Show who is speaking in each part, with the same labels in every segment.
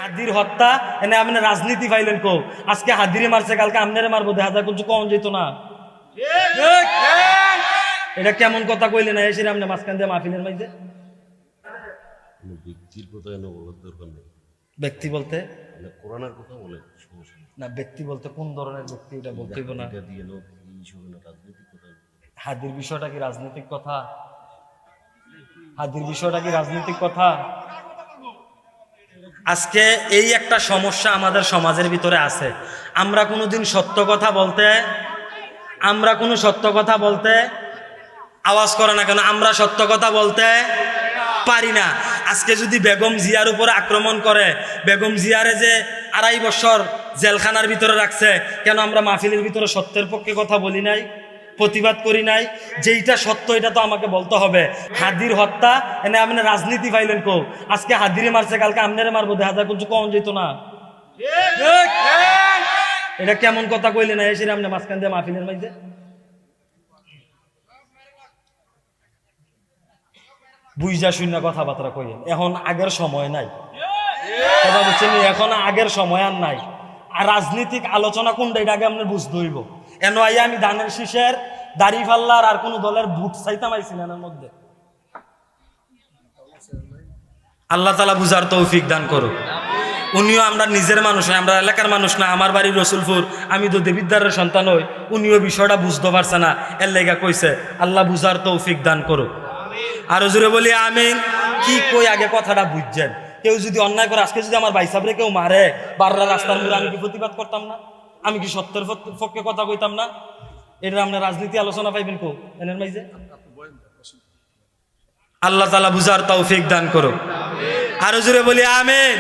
Speaker 1: হাদির হত্যা এনে আপনি রাজনীতি পাইলেন কো আজকে হাদিরে মারছে কালকে আমনেরে মারবো দেখা যায় কিছু কম যেত না। এটা কেমন কথা কইলেন এসে আপনি মাঝখান দিয়ে মাহফিলের মাঝে
Speaker 2: ব্যক্তির কথা এনে বলার দরকার নেই।
Speaker 1: ব্যক্তি বলতে
Speaker 2: কোরআনের কথা বলে সমস্যা নেই।
Speaker 1: না ব্যক্তি বলতে কোন ধরনের ব্যক্তি এটা বলতে হইব না।
Speaker 2: রাজনৈতিক কথা
Speaker 1: হাদির বিষয়টা কি রাজনৈতিক কথা? হাদির বিষয়টা কি রাজনৈতিক কথা? আজকে এই একটা সমস্যা আমাদের সমাজের ভিতরে আছে। আমরা কোনোদিন সত্য কথা বলতে আওয়াজ করে না কেন, আমরা সত্য কথা বলতে পারি না। আজকে যদি বেগম জিয়ার উপরে আক্রমণ করে, বেগম জিয়ারে যে 2.5 বছর জেলখানার ভিতরে রাখছে, কেন আমরা মাহফিলের ভিতরে সত্যের পক্ষে কথা বলি নাই, প্রতিবাদ করি নাই? যেইটা সত্য এটা তো আমাকে বলতে হবে। হাদির হত্যা এনে আপনি রাজনীতি পাইলেন কো আজকে হাদিরে মারছে কালকে আমনেরে মারবো দেখা যায় কিছু কম যেত না। এটা কেমন কথা কইলেন এসে আপনি মাঝখান দিয়ে মাহফিলের মাঝে বুঝা শূন্য কথাবার্তা কইলেন। এখন আগের সময় নাই, কথা বলছেন, এখন আগের সময় আর নাই। আর রাজনীতিক আলোচনা কোনটা এটা আগে আপনার বুঝতে হইব। এন আইয়া আমি ধানের শীষের দাড়ি ফাল্লার আর কোন দলের ভোট চাইতাম আইছি না এর মধ্যে। আল্লাহ তাআলা বুঝার তৌফিক দান করুক। উনিও আমরা নিজের মানুষ, আমরা এলাকার মানুষ না। আমার বাড়ি রসুলপুর, আমি তো দেবিদ্দারের সন্তান হই। উনিও বিষয়টা বুঝতে পারছে না, এর লেগা কইছে। আল্লাহ বুঝার তৌফিক দান করুক। আরো জোরে বলি আমিন। কি কই আগে কথাটা বুঝছেন? কেউ যদি অন্যায় করে, আজকে যদি আমার ভাই সাহেবরে কেউ মারে বাররা রাস্তার মোড়ে, আমি কি প্রতিবাদ করতাম না? আমি কি সত্যের পক্ষে কথা কইতাম না? এটা আপনার রাজনীতি আলোচনা পাইবেন কো এনের মাইজে? আল্লাহ তাআলা বুঝার তৌফিক দান করুক। আরো জোরে বলি আমিন।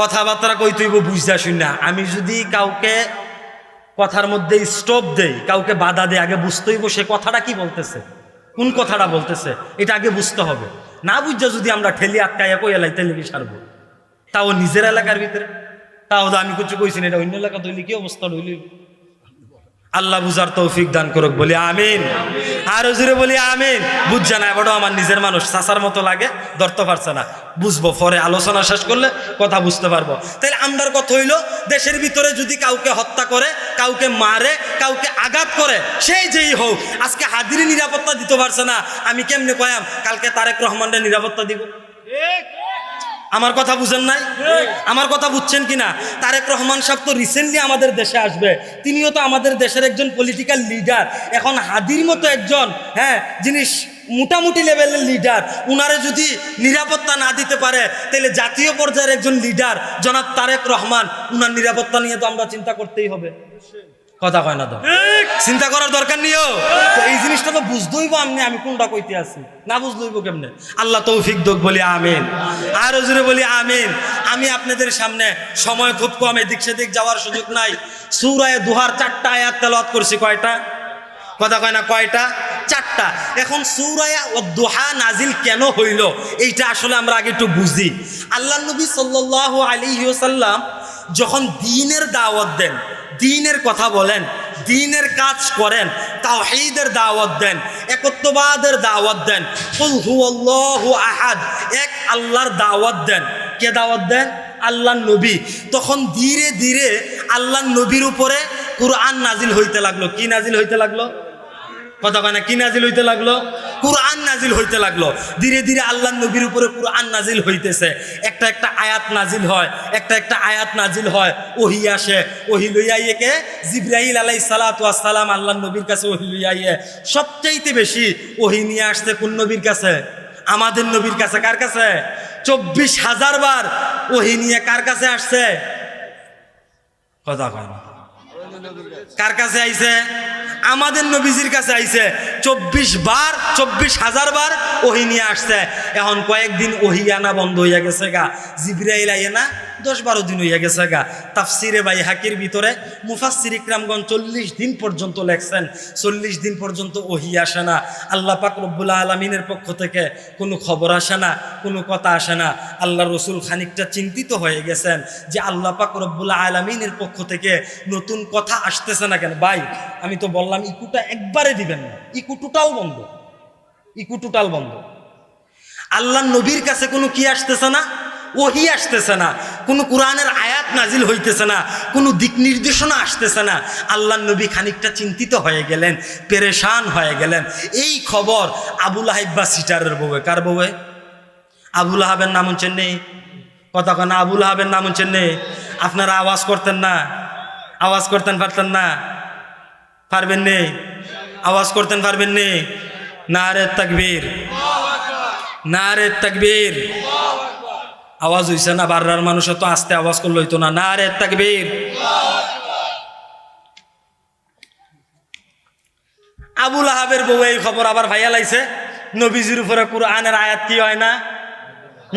Speaker 1: কথাবার্তা কই তুইব বুঝা শুনা। আমি যদি কাউকে কথার মধ্যে স্টপ দেই, কাউকে বাধা দেই, আগে বুঝতে হইব সে কথাটা কি বলতেছে, কোন কথাটা বলতেছে, এটা আগে বুঝতে হবে। না বুঝা যদি আমরা ঠেলি আটকাইয়া কই এলাই তাহলে কি সারবো? তাও নিজের এলাকার ভিতরে, তাও আমি কিছু কইছি না, এটা অন্য এলাকা তৈলি কি অবস্থা হইল? আল্লাহ বুঝার তৌফিক দান করুক, বলি আমিন। আরো জোরে বলি আমিন। বুঝছে না বড় আমার নিজের মানুষ, চাচার মতো লাগে, ধরতে পারছে না। বুঝবো পরে, আলোচনা শেষ করলে কথা বুঝতে পারবো। তাইলে আমরার কথা হইল, দেশের ভিতরে যদি কাউকে হত্যা করে, কাউকে মারে, কাউকে আঘাত করে, সেই যেই হোক, আজকে হাদিরে নিরাপত্তা দিতে পারছে না, আমি কেমনে কয়াম কালকে তারেক রহমানের নিরাপত্তা দিব? আমার কথা বুঝেন নাই? আমার কথা বুঝছেন কিনা? তারেক রহমান সাহেব তো রিসেন্টলি আমাদের দেশে আসবে। তিনিও তো আমাদের দেশের একজন পলিটিক্যাল লিডার। এখন হাদির মতো একজন জিনিস মোটামুটি লেভেলের লিডার, উনারে যদি নিরাপত্তা না দিতে পারে, তাহলে জাতীয় পর্যায়ের একজন লিডার জনাব তারেক রহমান, উনার নিরাপত্তা নিয়ে তো আমরা চিন্তা করতেই হবে। কথা কয় না তো? চিন্তা করার দরকার নিও। এই জিনিসটা তো বুঝতেইব আমি কোনটা কইতে আছি, না বুঝলইব কেমনে? আল্লাহ তৌফিক দোক, বলি আমিন। আরো জোরে বলি আমিন। আমি আপনাদের সামনে, সময় খুব কম, এদিক সেদিক যাওয়ার সুযোগ নাই, সূরা দুহার 4টা আয়াত তেলাওয়াত করছি। কয়টা? কথা কয় না, কয়টা? 4টা। এখন সূরা দুহা নাজিল কেন হইল, এইটা আসলে আমরা আগে একটু বুঝি। আল্লাহ নবী সাল্লাল্লাহু আলাইহি ওয়াসাল্লাম যখন দ্বীনের দাওয়াত দেন, দ্বীনের কথা বলেন, দ্বীনের কাজ করেন, তাওহীদের দাওয়াত দেন, একত্ববাদের দাওয়াত দেন, কুল হুয়াল্লাহু আহাদ, এক আল্লাহর দাওয়াত দেন। কে দাওয়াত দেন? আল্লাহর নবী। তখন ধীরে ধীরে আল্লাহর নবীর উপরে কুরআন নাজিল হইতে লাগলো। কি নাজিল হইতে লাগলো? কথা কয় না, কি নাজিল হইতে লাগলো? কুরআন নাজিল হইতে লাগলো। ধীরে ধীরে আল্লাহর নবীর উপরে কুরআন নাজিল হইতেছে। একটা একটা আয়াত নাজিল হয়, একটা একটা আয়াত নাজিল হয়, ওহী আসে। ওহী লইয়া কে? জিবরাইল আলাইহিস সালাতু ওয়াস সালাম আল্লাহর নবীর কাছে ওহী লইয়া। সবচাইতে বেশি ওহী নিয়ে আসছে কোন নবীর কাছে? আমাদের নবীর কাছে। কার কাছে? 24,000 বার ওহী নিয়ে কার কাছে আসছে? কথা কয় না, কার কাছে আইছে? আমাদের নবীজির কাছে আইছে। 24,000 বার ওহী নিয়ে আসছে। এখন কয়েকদিন ওহী আনা বন্ধ হইয়া গেছে গা, জিবরাইল আইয়ে না 10-12 দিন হইয়া গেছে গা। তাফসিরে বাইহাকির ভিতরে মুফাসসির ইকরামগণ 40 দিন পর্যন্ত লেখছেন, 40 দিন পর্যন্ত ওহী আসে না। আল্লাহ পাক রব্বুল আলামিনের পক্ষ থেকে কোনো খবর আসে না, কোনো কথা আসে না। আল্লাহ রসুল খানিকটা চিন্তিত হয়ে গেছেন যে আল্লাহ পাক রব্বুল আলামিনের পক্ষ থেকে নতুন কথা আসতেছে না কেন? ভাই আমি তো বললাম ইকুটা একবারে দিবেন না, ইকু টোটাল বন্ধ, ইকু টোটাল বন্ধ। আল্লাহ নবীর কাছে কোনো কি আসতেছে না? ওহি আসতেছে না, কোনো কোরআনের আয়াত নাজিল হইতেছে না, কোনো দিক নির্দেশনা আসতেছে না। আল্লাহর নবী খানিকটা চিন্তিত হয়ে গেলেন, পেরেশান হয়ে গেলেন। এই খবর আবু লাহাব বা সিটারের বউয়ে, কার বউয়ে? আবু লাহাবের নাম শুনছেন নেই? কথা কেন? আবু লাহাবের নাম শুনছেন নেই? আপনারা আওয়াজ করতেন না? আওয়াজ করতেন পারতেন না? পারবেন নেই? আওয়াজ করতেন পারবেন নেই? নারে তাকবীর, নারে তাকবীর। আওয়াজ হইছে না? বাররার মানুষ তো আস্তে আওয়াজ করলে হইতো না। নারে তাকবীর। আবু লাহাবের বউ এই খবর আবার ভাইয়া লাইছে, নবীজির উপরে কুরআনের আয়াত কি হয় না?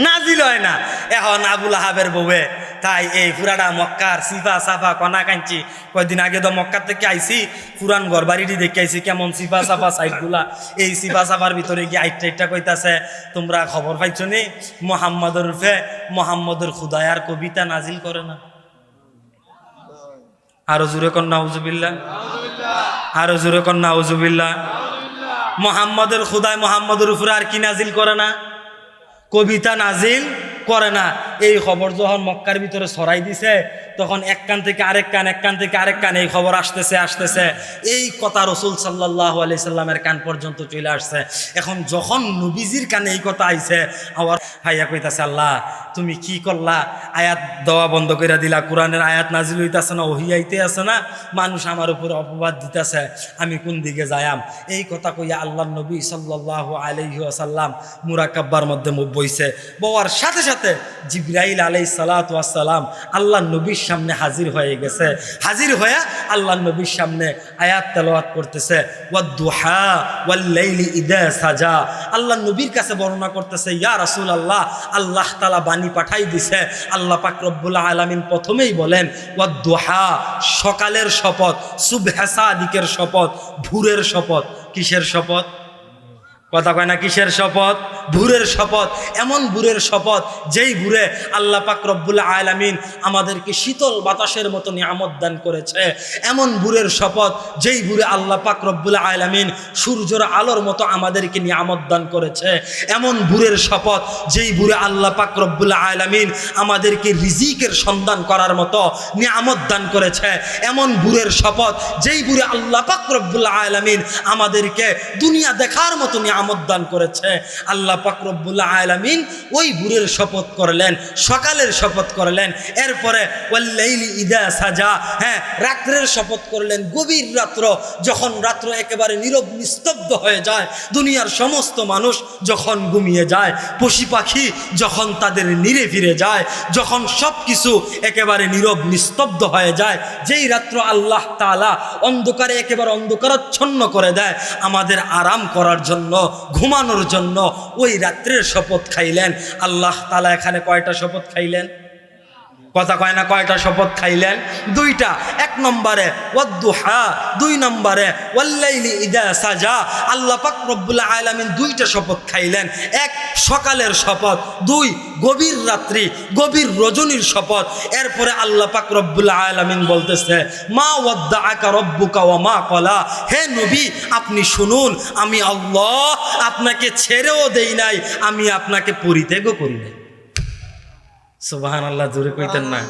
Speaker 1: নাজিল হয় না। এখন আবু লাহাবের বউয়ে তাই এই পুরাটা মক্কার সিফা সাফা কনা কাঞ্চি, কয়দিন আগে তো মক্কা থেকে আইছি, পুরান ঘর বাড়িটি দেখে আইছি কেমন সিফা সাফা সাইডগুলা। এই সিফা সাফার ভিতরে গিয়ে আইটা কইতাছে, তোমরা খবর পাইছো নি মোহাম্মদের রূপে মোহাম্মদের খুদায়ার কবিতা নাজিল করে না? আরো জোরে কন নাউজুবিল্লাহ, আরো জোরে কন নাউজুবিল্লাহ। মোহাম্মদের খুদায় মোহাম্মদের উপরে আর কি নাজিল করে না? কবিতা নাজিল করে না। এই খবর যখন মক্কার ভিতরে ছড়াই দিছে, তখন এক কান থেকে আরেক কান, এক কান থেকে আরেক কান এই খবর আসতেছে আসতেছে। এই কথা রসুল সাল্লাল্লাহু আলাইহি সাল্লামের কান পর্যন্ত চলে আসছে। এখন যখন নবীজির কানে এই কথা আইছে, আবার ভাইয়া কইতাছে, আল্লাহ তুমি কি করলা? আয়াত দেওয়া বন্ধ করে দিলা, কোরআনের আয়াত নাজিল হইতাছে না, ওহি আইতে আছে না, মানুষ আমার উপরে অপবাদ দিতেছে, আমি কোন দিকে যায়াম? এই কথা কইয়া আল্লাহর নবী সাল্লাল্লাহু আলাইহি ওয়াসাল্লাম মুরাকাব্বার মধ্যে বইছে। বওয়ার সাথে সাথে জিবরাইল আলাইহিস সালাতু ওয়াস সালাম আল্লাহর নবীর সামনে হাজির হয়ে গেছে। হাজির হয়ে আল্লাহর নবীর সামনে আয়াত তেলাওয়াত করতেছে, ওয়াদ-দুহা ওয়াল-লাইলি ইযা সাজা। আল্লাহর নবীর কাছে বর্ণনা করতেছে, ইয়া রাসূলুল্লাহ, আল্লাহ তাআলা বাণী পাঠাই দিছে। আল্লাহ পাক রব্বুল আলামিন প্রথমেই বলেন ওয়াদ-দুহা, সকালের শপথ, সুবহে সাদিকের শপথ, ভোরের শপথ। কিসের শপথ? কথা কয় না, কিসের শপথ? ভোরের শপথ। এমন ভোরের শপথ যেই ভোরে আল্লাহ পাক রব্বুল আলামিন আমাদেরকে শীতল বাতাসের মতো নিয়ামত দান করেছে। এমন ভোরের শপথ যেই ভোরে আল্লাহ পাক রব্বুল আলামিন সূর্যের আলোর মতো আমাদেরকে নিয়ামত দান করেছে। এমন ভোরের শপথ যেই ভোরে আল্লাহ পাক রব্বুল আলামিন আমাদেরকে রিজিকের সন্ধান করার মতো নিয়ামত দান করেছে। এমন ভোরের শপথ যেই ভোরে আল্লাহ পাক রব্বুল আলামিন আমাদেরকে দুনিয়া দেখার মতো নিয়ামত দান করেছে। আল্লাহ পাক রব্বুল আলামিন ওই ভোরের শপথ করলেন, সকালের শপথ করলেন, এরপরে ওয়াল-লাইলি ইযা সাজা, হ্যাঁ রাত্রের শপথ করলেন। গভীর রাত্র, যখন রাত্র একেবারে নীরব নিস্তব্ধ হয়ে যায়, দুনিয়ার সমস্ত মানুষ যখন ঘুমিয়ে যায়, পশু পাখি যখন তাদের নিরে ফিরে যায়, যখন সব কিছু একেবারে নীরব নিস্তব্ধ হয়ে যায়, যেই রাত্র আল্লাহ তাআলা অন্ধকারে একেবারে অন্ধকারাচ্ছন্ন করে দেয় আমাদের আরাম করার জন্য, ঘুমানোর জন্য, ওই রাত্রের শপথ খাইলেন আল্লাহ তাআলা। এখানে কয়টা শপথ খাইলেন? কথা কয় না, কয়টা শপথ খাইলেন? দুইটা। এক নম্বরে ওয়াদ-দুহা, দুই নম্বরে ওয়াল-লাইলি ইযা সাজা। আল্লাহ পাক রব্বুল আলামিন দুইটা শপথ খাইলেন। এক সকালের শপথ, দুই গভীর রাত্রি, গভীর রজনীর শপথ। এরপরে আল্লাহ পাক রব্বুল আলামিন বলতেছে, মা ওয়াদ্দাআকা রব্বুকা ওয়া মা ক্বালা। হে নবী, আপনি শুনুন, আমি আল্লাহ আপনাকে ছেড়েও দেই নাই, আমি আপনাকে পরিত্যাগও করি নাই। সুবহানাল্লাহ, জোরে কইতেন না?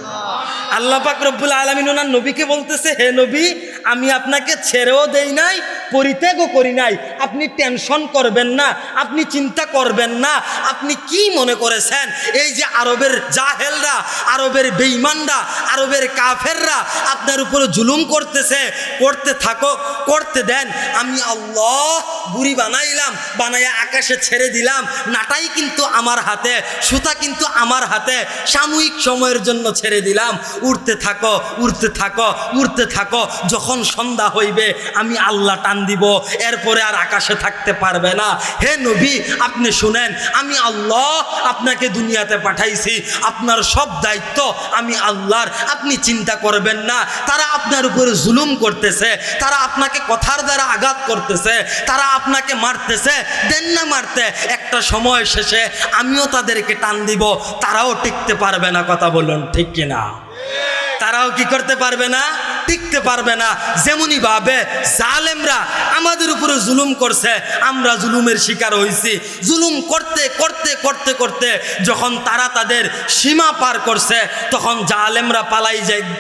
Speaker 1: আল্লাহ পাক রব্বুল আলামিন ওনার নবীকে বলতেছে, হে নবী, আমি আপনাকে ছেড়েও দেই নাই, পরিত্যাগও করি নাই। আপনি টেনশন করবেন না, আপনি চিন্তা করবেন না। আপনি কি মনে করেছেন এই যে আরবের জাহেলরা, আরবের বেঈমানরা, আরবের কাফেররা আপনার উপরে জুলুম করতেছে? করতে থাকো, করতে দেন। আমি আল্লাহ বুড়ি বানাইলাম, বানাইয়া আকাশে ছেড়ে দিলাম। নাটাই কিন্তু আমার হাতে, সুতা কিন্তু আমার হাতে, সাময়িক সময়ের জন্য ছেড়ে দিলাম। উড়তে থাকো, উড়তে থাকো, উড়তে থাকো। যখন সন্ধ্যা হইবে আমি আল্লাহ টান দিব, এরপরে আর আকাশে থাকতে পারবে না। হে নবী, আপনি শুনেন, আমি আল্লাহ আপনাকে দুনিয়াতে পাঠাইছি, আপনার সব দায়িত্ব আমি আল্লাহর। আপনি চিন্তা করবেন না। তারা আপনার উপরে জুলুম করতেছে, তারা আপনাকে কথার দ্বারা আঘাত করতেছে, তারা আপনাকে মারতেছে, দেন না মারতে। একটা সময় শেষে আমিও তাদেরকে টান দিব, তারাও টিকতে পারবে না। কথা বলুন ঠিক কিনা? তারাও কি করতে পারবে না? টিকতে পারবে না। যেমনই ভাবে জালেমরা আমাদের উপরে জুলুম করছে, আমরা জুলুমের শিকার হয়েছি। জুলুম করতে করতে করতে করতে যখন তারা তাদের সীমা পার করছে, তখন জালেমরা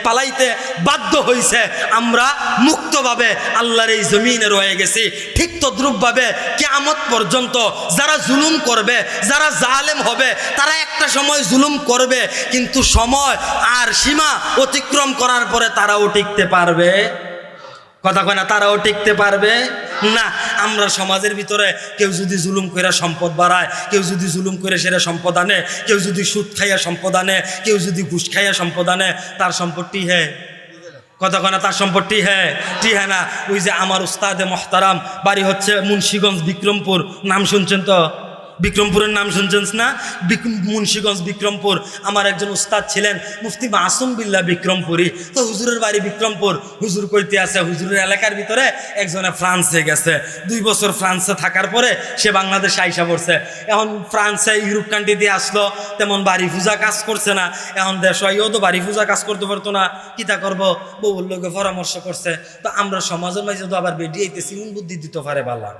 Speaker 1: পালাইতে বাধ্য হয়েছে। আমরা মুক্তভাবে আল্লাহর এই জমিনে রয়ে গেছি। ঠিক তদ্রূপভাবে কিয়ামত পর্যন্ত যারা জুলুম করবে, যারা জালেম হবে, তারা একটা সময় জুলুম করবে, কিন্তু সময় আর সীমা অতিক্রম করার পরে তারাও টিকতে পারবে? কথা কয় না, তারাও টিকতে পারবে না। আমরা সমাজের ভিতরে কেউ যদি জুলুম করে সম্পদ বাড়ায়, কেউ যদি জুলুম করে সেটা সম্পদ আনে, কেউ যদি সুদ খাইয়া সম্পদ আনে, কেউ যদি ঘুষ খাইয়া সম্পদ আনে, তার সম্পদটি হ্যাঁ। কথা কয় না, তার সম্পদটি হ্যাঁ টি হ্যাঁ না। ওই যে আমার উস্তাদে মোহতারাম, বাড়ি হচ্ছে মুন্সিগঞ্জ বিক্রমপুর, নাম শুনছেন তো? বিক্রমপুরের নাম শুনছেন না? মুন্সিগঞ্জ বিক্রমপুর। আমার একজন উস্তাদ ছিলেন মুফতি মাসুম বিল্লাহ বিক্রমপুরি। তো হুজুরের বাড়ি বিক্রমপুর। হুজুর কইতে আছে, হুজুরের এলাকার ভিতরে একজনে ফ্রান্সে গেছে। 2 বছর ফ্রান্সে থাকার পরে সে বাংলাদেশে আইসা পড়ছে। এখন ফ্রান্সে ইউরোপ কান্ট্রিতে আসলো, তেমন বাড়ি পূজা কাজ করছে না। এখন দেশ হইও তো বাড়ি পূজা কাজ করতে পারতো না, কিতা করবো? বউর লোকে পরামর্শ করছে। তো আমরা সমাজের মাঝে তো আবার বেরিয়ে আইতেছি, বুদ্ধি দিতে পারে বালা।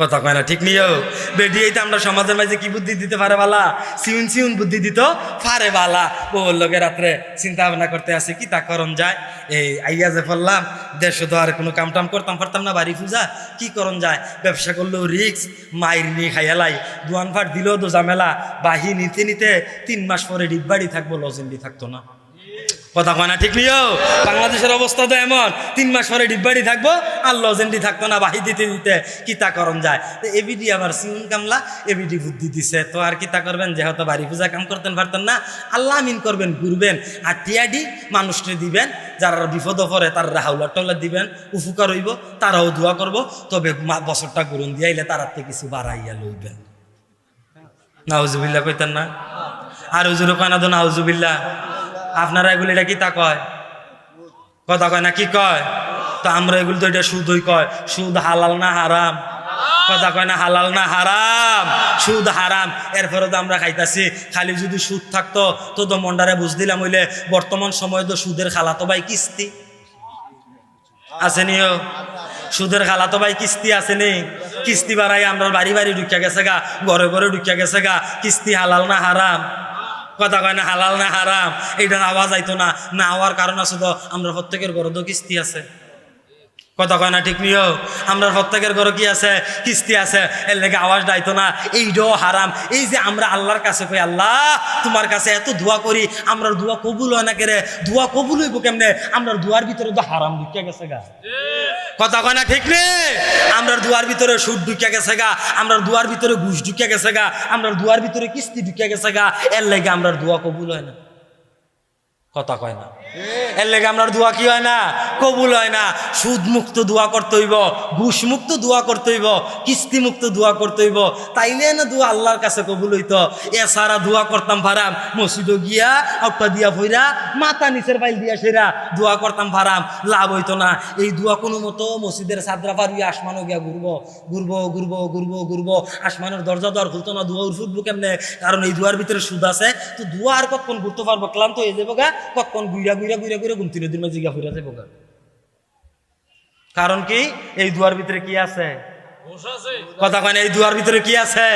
Speaker 1: কথা কয় না, ঠিক নিও? বেডিয়েতে আমরা সমাজের মাঝে কি বুদ্ধি দিতে পারে বালা? সিউন সিউন বুদ্ধি দিত পারে বালা। বউর লোকে রাত্রে চিন্তা ভাবনা করতে আসে কি তা করণ যায়। এই আইয়া যে বললাম, দেশে তো আর কোনো কাম টাম করতাম পারতাম না, বাড়ি পূজা কি করণ যায়? ব্যবসা করলেও রিক্স, মায়ের নিয়ে খাইয়ালাই, দোয়ান ফাট দিলেও তো ঝামেলা। বাহি নিতে নিতে 3 মাস পরে ডিব্বাড়ি থাকবো, লজেন্ডি থাকতো না। কথা কয় না, ঠিক নিও? বাংলাদেশের অবস্থা তো এমন, 3 মাস পরে ডিব্বাড়ি থাকবো আর লজেন্ডি থাকতো না, বাহি দিতে দিতে কিতা করণ যায়। তো এবিডি আবার সিউন কামলা এবিডি বুদ্ধি দিছে। তো আর কিতা করবেন, যেহেতু বাড়ি পূজা কাম করতেন পারতেন না, আল্লাহ আমিন করবেন, ঘুরবেন আর টিয়াডি মানুষকে দিবেন। যারা বিপদ পরে তার হাউলা টলা দিবেন, উপকার হইব, তারাও দোয়া করব। তবে বছরটা ঘুরুন দিয়ে আইলে তার থেকে কিছু বাড়াইয়া লইবেন। নাউজুবিল্লাহ কইতেন না? আর হুজুরে কয় না তো নাউজুবিল্লাহ? আপনারা এগুলি এটা কি তা কয়? কথা কয় না, কি কয়? তো আমরা এগুলি তো এটা সুদই কয়। সুদ হালাল না হারাম? কথা কয় না, হালাল না হারাম? সুদ হারাম, এরপরে তো আমরা খাইতাছি। খালি যদি সুদ থাকতো তো মন্ডারে বুঝ দিলাম হইলে বর্তমান সময় তো সুদের খালাতো ভাই কিস্তি আসেনি? সুদের খালাতো ভাই কিস্তি আসেনি? কিস্তি বাড়াই আমরা বাড়ি বাড়ি ঢুকিয়া গেছে গা, ঘরে ঘরে ঢুকিয়া গেছে গা। কিস্তি হালাল না হারাম? কথা কয় না, হালাল না হারাম? এইটার আওয়াজ আইতো না। না হওয়ার কারণ আছে তো, আমরা প্রত্যেকের ঘরে তো কিস্তি আছে। কথা কয় না, ঠিক নিও? আমরা প্রত্যেকের ঘরে কি আছে? কিস্তি আছে। এর লেগে আওয়াজটা আইতো না। এইটাও হারাম। এই যে আমরা আল্লাহর কাছে কই, আল্লাহ তোমার কাছে এত দোয়া করি, আমরা দোয়া কবুল হয় না কেরে? দোয়া কবুল হইব কেমনে? আমরা দোয়ার ভিতরে তো হারাম ঢুকিয়া গেছে গা। কথা কয় না, ঠিক নেই? আমরা দুয়ার ভিতরে সুদ ঢুকিয়া গেছে গা, আমরা দুয়ার ভিতরে ঘুষ ঢুকিয়া গেছে গা, আমরা দুয়ার ভিতরে কিস্তি ঢুকিয়া গেছে গা। এর লেগে আমরা দোয়া কবুল হয় না। কথা কয় না? এর লেগে আমরা দোয়া কি হয় না? কবুল হয় না। সুদ মুক্ত দোয়া করতে হইব, ঘুষ মুক্ত দোয়া করতে হইব, কিস্তি মুক্ত দোয়া করতে হইব, তাইলে না দোয়া আল্লাহর কাছে কবুল হইতো। এছাড়া দোয়া করতাম ফারাম, মসজিদে গিয়া আউটা দিয়া ফইরা মাথা নিচের পাইল দিয়া সেরা দোয়া করতাম ফারাম, লাভ হইতো না। এই দোয়া কোনো মতো মসজিদের চাদরা পারিয়ে আসমানও গিয়া ঘুরবো ঘুরবো ঘুরবো ঘুরবো ঘুরবো, আসমানের দরজা দর খুলতো না। দোয়া ফুটবো কেমনে? কারণ এই দোয়ার ভিতরে সুদ আছে। তো দোয়া আর কখন ঘুরতে পারবো? ক্লান্ত হয়ে যাবো গা, কখন গুইরা গুইরা গুইরা গুইরা ঘুমতি নদীর মাঝে গিয়া ফিরা যাবো গা। কারণ কি? এই দুয়ার ভিতরে কি আছে? কথা কয় না, এই দুয়ার ভিতরে কি আছে?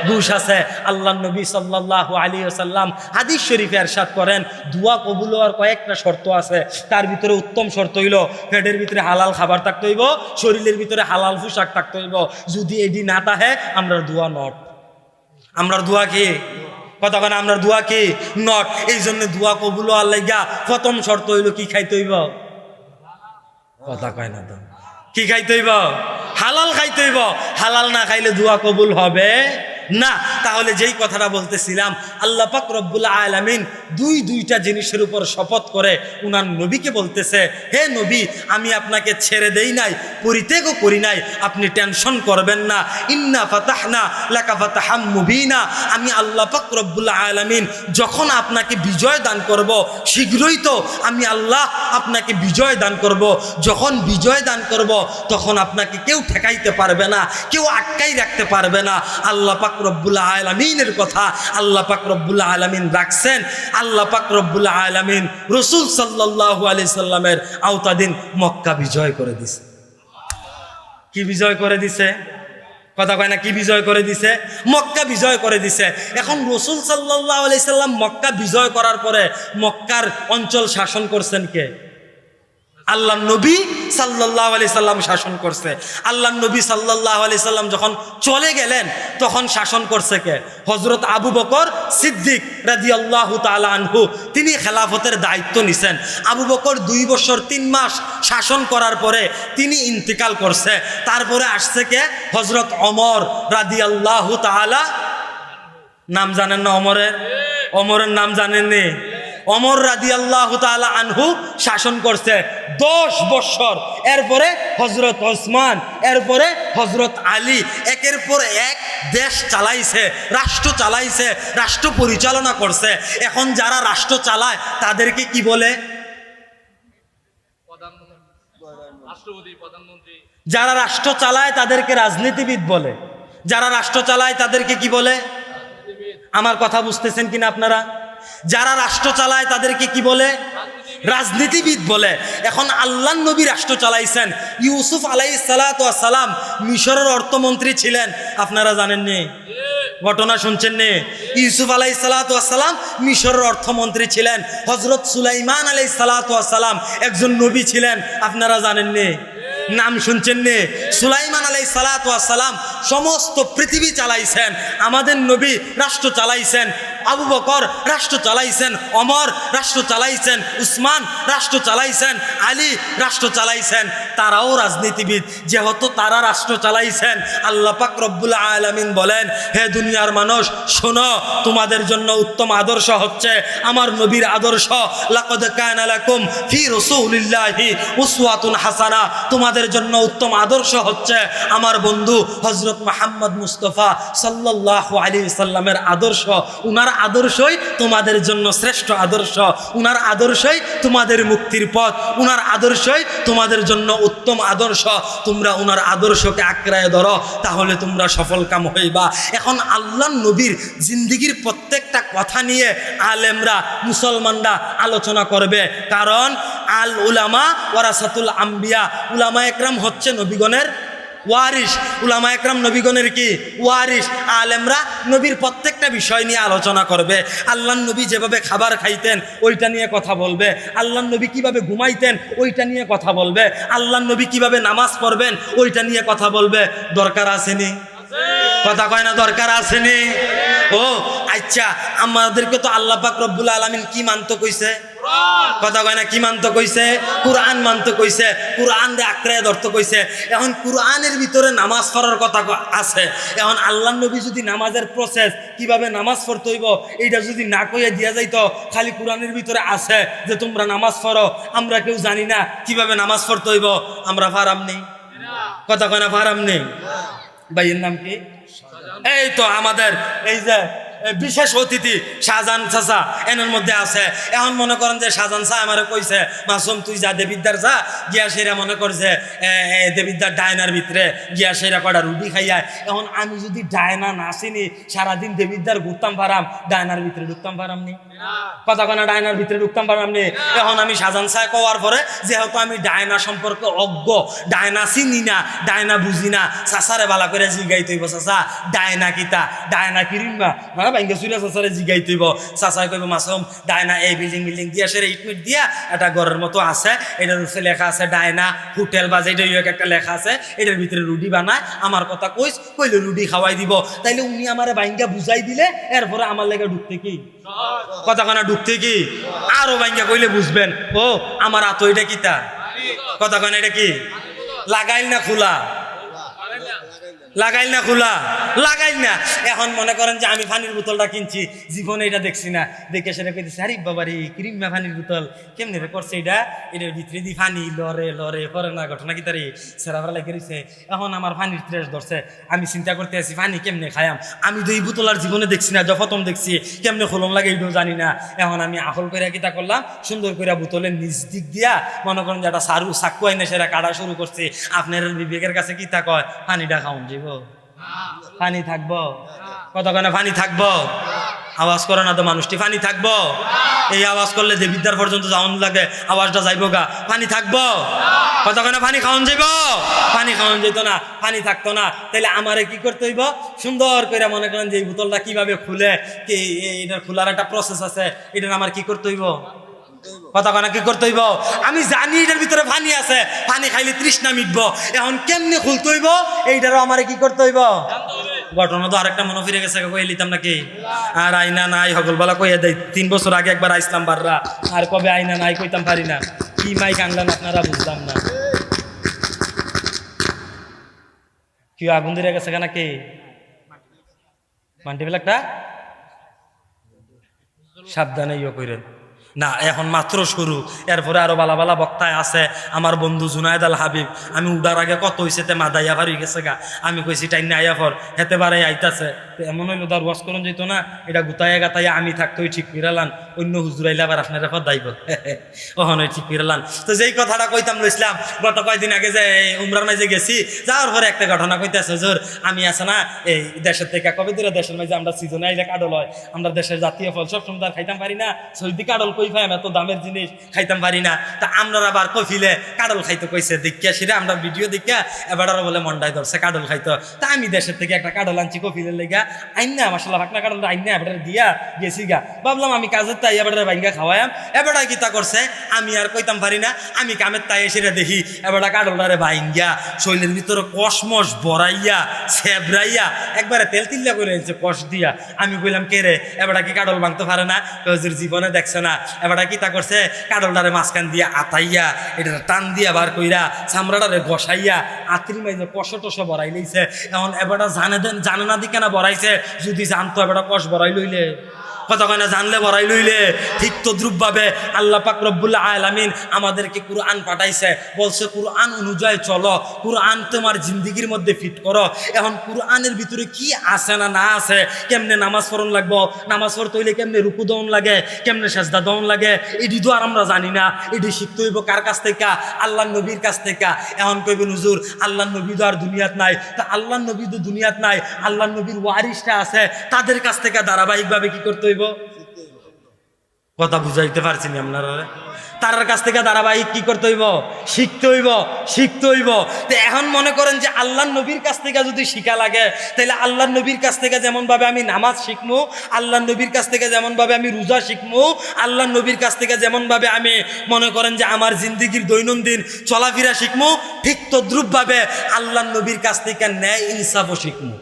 Speaker 1: ঘুষ আছে। আল্লাহ নবী সাল্লাল্লাহু আলাইহি ওয়াসাল্লাম হাদিস শরীফে ইরশাদ করেন, দোয়া কবুল হওয়ার কয়েকটা শর্ত আছে। তার ভিতরে উত্তম শর্ত হইল পেটের ভিতরে হালাল খাবার থাকতে হইব, শরীরের ভিতরে হালাল পোশাক থাকতে হইব। যদি এডি না থাকে আমরা দোয়া নট। আমরা দোয়া কি? কথা কয় না, আমরা দোয়া কি? নট। এই জন্য দোয়া কবুল হওয়ার লাগা প্রথম শর্ত হইল কি খাইতে হইব? কথা কয় না তো, কি খাইতে হইব? হালাল খাইতে হইব। হালাল না খাইলে দোয়া কবুল হবে না। তাহলে যেই কথাটা বলতেছিলাম, আল্লাহ পাক রব্বুল আলামিন দুইটা জিনিসের উপর শপথ করে উনার নবীকে বলতেছে, হে নবী, আমি আপনাকে ছেড়ে দেই নাই, পরিত্যাগও করি নাই, আপনি টেনশন করবেন না। ইন্না ফাতাহনা লাকা ফাতাহাম মুবিনা, আমি আল্লাহ পাক রব্বুল আলামিন যখন আপনাকে বিজয় দান করব, শীঘ্রই তো আমি আল্লাহ আপনাকে বিজয় দান করব। যখন বিজয় দান করব তখন আপনাকে কেউ ঠেকাইতে পারবে না, কেউ আটকাই রাখতে পারবে না। আল্লাহ পাক পাক রব্বুল আলামিনের কথা আল্লাহ পাক রব্বুল আলামিন রাখছেন। আল্লাহ পাক রব্বুল আলামিন রাসূল সাল্লাল্লাহু আলাইহি সাল্লামের আওতাধীন মক্কা বিজয় করে দিছে। কি বিজয় করে দিছে? কথা কয় না, কি বিজয় করে দিছে? মক্কা বিজয় করে দিছে। এখন রাসূল সাল্লাল্লাহু আলাইহি সাল্লাম মক্কা বিজয় করার পরে মক্কার অঞ্চল শাসন করছেন কে? আল্লাহ নবী সাল্লাল্লাহু আলাইহি সাল্লাম শাসন করছে। আল্লাহ নবী সাল্লাল্লাহু আলাইহি সাল্লাম যখন চলে গেলেন তখন শাসন করছে কে? হযরত আবু বকর সিদ্দিক রাদিয়াল্লাহু তাআলা আনহু, তিনি খেলাফতের দায়িত্ব নিছেন। আবু বকর 2 বছর 3 মাস শাসন করার পরে তিনি ইন্তেকাল করছে। তারপরে আসছে কে? হযরত ওমর রাদিয়াল্লাহু তাআলা। নাম জানেন না ওমরের? ওমরের নাম জানেননি? ওমর রাদিয়াল্লাহু তাআলা আনহু শাসন করছে 10 বছর। এরপরে হযরত ওসমান, এরপরে হযরত আলী, একের পর এক দেশ চালাইছে, রাষ্ট্র চালাইছে, রাষ্ট্র পরিচালনা করছে। এখন যারা রাষ্ট্র চালায় তাদেরকে কি বলে? যারা রাষ্ট্র চালায় তাদেরকে রাজনীতিবিদ বলে। যারা রাষ্ট্র চালায় তাদেরকে কি বলে? আমার কথা বুঝতেছেন কিনা আপনারা? যারা রাষ্ট্র চালায় তাদেরকে কি বলে? রাজনীতিবিদ বলে। এখন আল্লাহর নবী রাষ্ট্র চালাইছেন। ইউসুফ আলাইহিস সালাতু ওয়াস সালাম মিশরের অর্থমন্ত্রী ছিলেন, আপনারা জানেননি? ঘটনা শুনছেন নি? ইউসুফ আলাইহিস সালাতু ওয়াস সালাম মিশরের অর্থমন্ত্রী ছিলেন। হযরত সুলাইমান আলাইহিস সালাতু ওয়াস সালাম একজন নবী ছিলেন, আপনারা জানেননি? নাম শুনছেন নি? সুলাইমান আলাইহিস সালাতু ওয়াস সালাম সমস্ত পৃথিবী চালাইছেন। আমাদের নবী রাষ্ট্র চালাইছেন। আবু বকর রাষ্ট্র চালাইছেন, ওমর রাষ্ট্র চালাইছেন, উসমান রাষ্ট্র চালাইছেন, আলী রাষ্ট্র চালাইছেন। তারাও রাজনীতিবিদ। যেহেতু তারা রাষ্ট্র চালাইছেন, আল্লাহ পাক রব্বুল আলামিন বলেন, হে দুনিয়ার মানুষ শোনো, তোমাদের জন্য উত্তম আদর্শ হচ্ছে আমার নবীর আদর্শ। লাকাদ কানা লাকুম ফি রাসূলিল্লাহি উসওয়াতুন হাসানা। তোমাদের জন্য উত্তম আদর্শ হচ্ছে আমার বন্ধু হযরত মুহাম্মদ মুস্তাফা সাল্লাল্লাহু আলাইহি সাল্লামের আদর্শ। উনার আদর্শই তোমাদের জন্য শ্রেষ্ঠ আদর্শ। উনার আদর্শই তোমাদের মুক্তির পথ। উনার আদর্শই তোমাদের জন্য উত্তম আদর্শ। তোমরা উনার আদর্শকে আঁকড়ায় ধরো, তাহলে তোমরা সফল কাম হইবা। এখন আল্লাহ নবীর জিন্দেগির প্রত্যেকটা কথা নিয়ে আলেমরা, মুসলমানরা আলোচনা করবে। কারণ আল উলামা ওয়ারাসাতুল আম্বিয়া। উলামা একরাম হচ্ছে নবীগণের ওয়ারিস। উলামা একরাম নবীগণের কি? ওয়ারিস। আলেমরা নবীর প্রত্যেকটা বিষয় নিয়ে আলোচনা করবে। আল্লাহর নবী যেভাবে খাবার খাইতেন ওইটা নিয়ে কথা বলবে। আল্লাহর নবী কিভাবে ঘুমাইতেন ওইটা নিয়ে কথা বলবে। আল্লাহর নবী কিভাবে নামাজ পড়বেন ওইটা নিয়ে কথা বলবে। দরকার আসেনি? কথা কয় না দরকার আসেনি? ও আচ্ছা, আমাদেরকে তো আল্লাহ পাক রব্বুল আলামিন কি মানতে কইছে? কথা কয় না, কি মানতে কইছে? কুরআন মানতে কইছে। কুরআন রে আঁকড়ায় ধরতে কইছে। এখন কুরআনের ভিতরে নামাজ পড়ার কথা আছে। এখন আল্লাহর নবী যদি নামাজের প্রসেস কিভাবে নামাজ পড়তে হইব এইটা যদি না কইয়া দিয়া যাইতো, খালি কুরআনের ভিতরে আছে যে তোমরা নামাজ পড়ো, আমরা কেউ জানি না কিভাবে নামাজ পড়তে হইব, আমরা ফারাম নেই। কথা কয় না, ফারাম নেই। ভাইয়ের নাম কি? এই তো আমাদের এই যে বিশেষ অতিথি শাহজাহান চাচা এনের মধ্যে আছে। এখন মনে করেন যে শাহজাহান চা আমার কইছে, মাসুম তুই যা দেবিদ্দার যা গিয়া সেরা মনে করছে দেবিদ্দার ডায়নার ভিতরে গিয়া সেরা কটা রুটি খাইয়া। এখন আমি যদি ডায়না না চিনি, সারাদিন দেবিদ্দার ঘুরতাম পারাম, ডায়নার ভিতরে ঢুকতাম পারাম নি? কথা কনা, ডায়নার ভিতরে ঢুকতাম পারাম নি? এখন আমি শাহজাহান চা কওয়ার পরে যেহেতু আমি ডায়না সম্পর্কে অজ্ঞ, ডায়না চিনি না, ডায়না বুঝি না, চাচারে বালা করে জিগাইতে হইব, চাচা ডায়না কিতা, ডায়না কিরিমবা ভাঙ্গে চুরা চাচারে জিগাইতে হইব। চাচাই কইব মাসুম ডায়না এই বিল্ডিং দিয়া সেরে ইটমিট দিয়া একটা ঘরের মতো আছে, এটার উপরে লেখা আছে ডায়না হোটেল বা যেটা একটা লেখা আছে, এটার ভিতরে রুটি বানায়, আমার কথা কইলে রুটি খাওয়াই দিব। তাইলে উনি আমারে ভাঙ্গা বুঝাই দিলে এরপরে আমার লেগে ঢুকতে কি? কথা কনা ঢুকতে কি? আরো ভাঙ্গা কইলে বুঝবেন, ও আমার আতো এটা কিতা? কথা কনা এটা কি? লাগাইল না খোলা? লাগাইল না খোলা? লাগাইল না। এখন মনে করেন যে আমি পানির বোতলটা কিনছি, জীবনে এটা দেখছি না, দেখে সেটা কইতেছি আরে বাবারে ক্রিমা পানির বোতল কেমনি রে করছে এটা, এটার ভিতরে দি পানি লরে লরে পরে না, ঘটনা কি তারি সেরাফারা লেগে রয়েছে। এখন আমার পানির ত্রেস ধরছে, আমি চিন্তা করতে আছি পানি কেমনে খায়াম। আমি তো এই বোতল আর জীবনে দেখছি না, প্রথম দেখছি, কেমনে খোলন লাগে এটাও জানি না। এখন আমি আহল করে কিতা করলাম, সুন্দর করে বোতলের নিচ দিক দিয়া মনে করেন যে একটা সারু চাকু আইনে সেটা কাটা শুরু করছি। আপনার বিবেকের কাছে কিতা কয়, পানিটা খাওন যাব? পানি থাকবো কতক্ষণে পানি থাকবো আওয়াজ করে না তো মানুষটি পানি থাকবো এই আওয়াজ করলে যে বিদ্যার পর্যন্ত যাওয়ান লাগে আওয়াজটা যাইবো গা পানি থাকবো কতক্ষণে পানি খাওয়ান যাইব পানি খাওয়ান যেত না পানি থাকতো না তাহলে আমারে কি করতে হইব সুন্দর করে মনে করেন যে এই বোতলটা কিভাবে খুলে কি এটার খোলার একটা প্রসেস আছে এটার আমার কি করতে হইব কতক্ষণে কি করতে হইব আমি জানি এটার ভিতরে পানি আছে পানি খাইলে তৃষ্ণা মিটবো এখন কেমনে খুলতে হইব এইটারও আমারে কি করতে হইব ঘটনা তো আরেকটা মনে ফিরে গেছে কই লিতাম নাকি আর আইনা নাই হগলবেলা কইয়া দেয় 3 বছর আগে একবার আইসলাম বাররা আর কবে আইনা নাই কইতাম পারি না কি মাই কাংলাম আপনারা বুঝলাম না কি আগুন ধরে গেছে কেন কি মান্টি বেলাকটা সাবধানে ইয়ে করেন না এখন মাত্র শুরু এরপরে আরো বালা বালা বক্তায় আছে আমার বন্ধু জুনায়েদ আল হাবিব আমি উড়ার আগে কত হয়েছে তে মাদাইয়া ভার হয়ে গেছে গা আমি কইছি টাইম আইয়া ফর হেতে বারে আইতাছে এমন হইলো তার ওয়াশ করন যেত না এটা গুতাইয়া গাতাইয়া আমি থাকতোই ঠিক ফিরালান অন্য হুজুরাইলে আবার আপনারা ফর দাইব ওহন ঠিক ফিরালান তো যেই কথাটা কইতাম লইছিলাম গত কয়েকদিন আগে যে উমরার মাঝে গেছি যাওয়ার পরে একটা ঘটনা কইতেছে হুজুর আমি আছে না এই দেশের থেকে কবে ধরে দেশের মাঝে আমরা সিজনে আইলে কাডল হয় আমরা দেশের জাতীয় ফল সবসময় তার খাইতাম পারি না সৌদি কাডল কই পাই এত দামের জিনিস খাইতাম পারি না তা আমরা আবার কফিলে কাডল খাইতে কইছে দেখিয়া সেটা আমরা ভিডিও দেখিয়া এবার বলে মন্ডাই ধরছে কাডল খাইতো তা আমি দেশের থেকে একটা কাডল আনছি কফিলের লেগা আইন না মাসাল্লাহ ভাকনা কাডল আইন না এবার দিয়া গেছি গা ভাবলাম আমি কাজের তাই এবার বাইঙ্গা খাওয়াইম এবার কিতা করছে আমি আর কইতাম পারি না আমি কামের তাই এসে দেখি এবার কাডলটারে বাইঙ্গা শৈলের ভিতরে কসমস বড়াইয়া সেবরাইয়া একবারে তেল তিল্লা করে এনেছে কষ দিয়া আমি কইলাম কে রে এবার কি কাডল ভাঙতে পারে না হুজুর জীবনে দেখছে না এবার কিতা করছে কাডলটারে মাঝখান দিয়া আতাইয়া এটা টান দিয়া বার কইরা চামড়াটারে ঘষাইয়া আত্রি মাইজে কষ টস বড়াই লইছে এখন এবার জানে না দিকে না বড়াইছে যদি জানতো এবার কষ বড়াই লইলে কতক্ষণে জানলে বড়াই লইলে ঠিক তদ্রুপ ভাবে আল্লাহ পাক রব্বুল আলামিন আমাদেরকে কুরআন পাঠাইছে বলছে কুরআন অনুযায়ী চলো কুরআন তোমার জিন্দেগির মধ্যে ফিট করো এখন কুরআনের ভিতরে কি আছে না না আছে কেমনে নামাজ পড়ন লাগবো নামাজ পড়তে হইলে কেমনে রুকু দন লাগে কেমনে সেজদা দন লাগে এটি তো আর আমরা জানি না এটি শিখতে হইব কার কাছ থেকে আল্লাহর নবীর কাছ থেকে এখন কইবেন হুজুর আল্লাহর নবী তো আর দুনিয়াত নাই তা আল্লাহর নবী তো দুনিয়াত নাই আল্লাহর নবীর ওয়ারিসটা আছে তাদের কাছ থেকে ধারাবাহিকভাবে কি করতে হইব কথা বুঝাইতে পারছি না আপনারা তার কাছ থেকে ধারাবাহিক কি করতে হইব শিখতে হইব তো এখন মনে করেন যে আল্লাহর নবীর কাছ থেকে যদি শিখা লাগে তাহলে আল্লাহর নবীর কাছ থেকে যেমন ভাবে আমি নামাজ শিখমু আল্লাহর নবীর কাছ থেকে যেমন ভাবে আমি রোজা শিখমু আল্লাহর নবীর কাছ থেকে যেমন ভাবে আমি মনে করেন যে আমার জিন্দেগির দৈনন্দিন চলাফেরা শিখমু ঠিক তদ্রুপ ভাবে আল্লাহর নবীর কাছ থেকে ন্যায় ইনসাফও শিখমু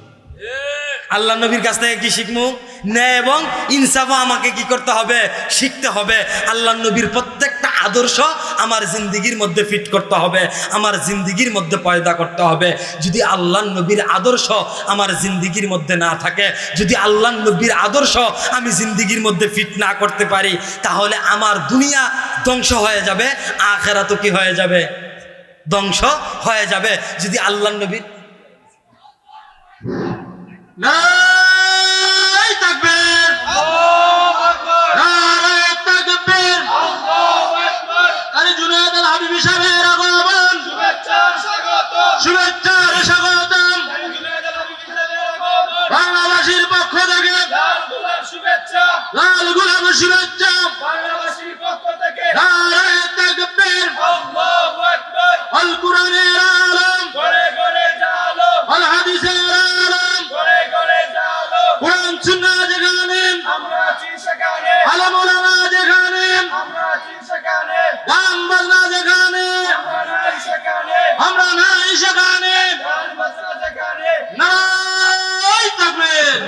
Speaker 1: আল্লাহ নবীর কাছ থেকে কি শিখমু ন্যায় এবং ইনসাফও আমাকে কি করতে হবে শিখতে হবে আল্লাহ নবীর প্রত্যেকটা আদর্শ আমার জিন্দেগির মধ্যে ফিট করতে হবে আমার জিন্দেগির মধ্যে পয়দা করতে হবে যদি আল্লাহ নবীর আদর্শ আমার জিন্দেগির মধ্যে না থাকে যদি আল্লাহ নবীর আদর্শ আমি জিন্দেগির মধ্যে ফিট না করতে পারি তাহলে আমার দুনিয়া ধ্বংস হয়ে যাবে আখিরাতও কি হয়ে যাবে ধ্বংস হয়ে যাবে যদি আল্লাহ নবীর
Speaker 3: নারায়ে তাকবীর আল্লাহু আকবার নারায়ে তাকবীর আল্লাহু আকবার আরে জুনায়েদ আল হাবিবি সাহেবের আগমন শুভেচ্ছার স্বাগতম জুনায়েদ আল হাবিবি সাহেবের আগমন বাংলাবাসীর পক্ষ থেকে লাল গোলাপ শুভেচ্ছা বাংলাবাসীর পক্ষ থেকে নারায়ে তাকবীর আল্লাহু আকবার আল কুরআনের আলম গড়ে গড়ে জালো আল হাদিসের কোরআন সুন্নাহ যেখানে আমরা আছি সেখানে আলেম ওলামা যেখানে আমরা আছি সেখানে গান বাজনা যেখানে আমরা নাই সেখানে গান বাজনা যেখানে নারায়ে তাকবীর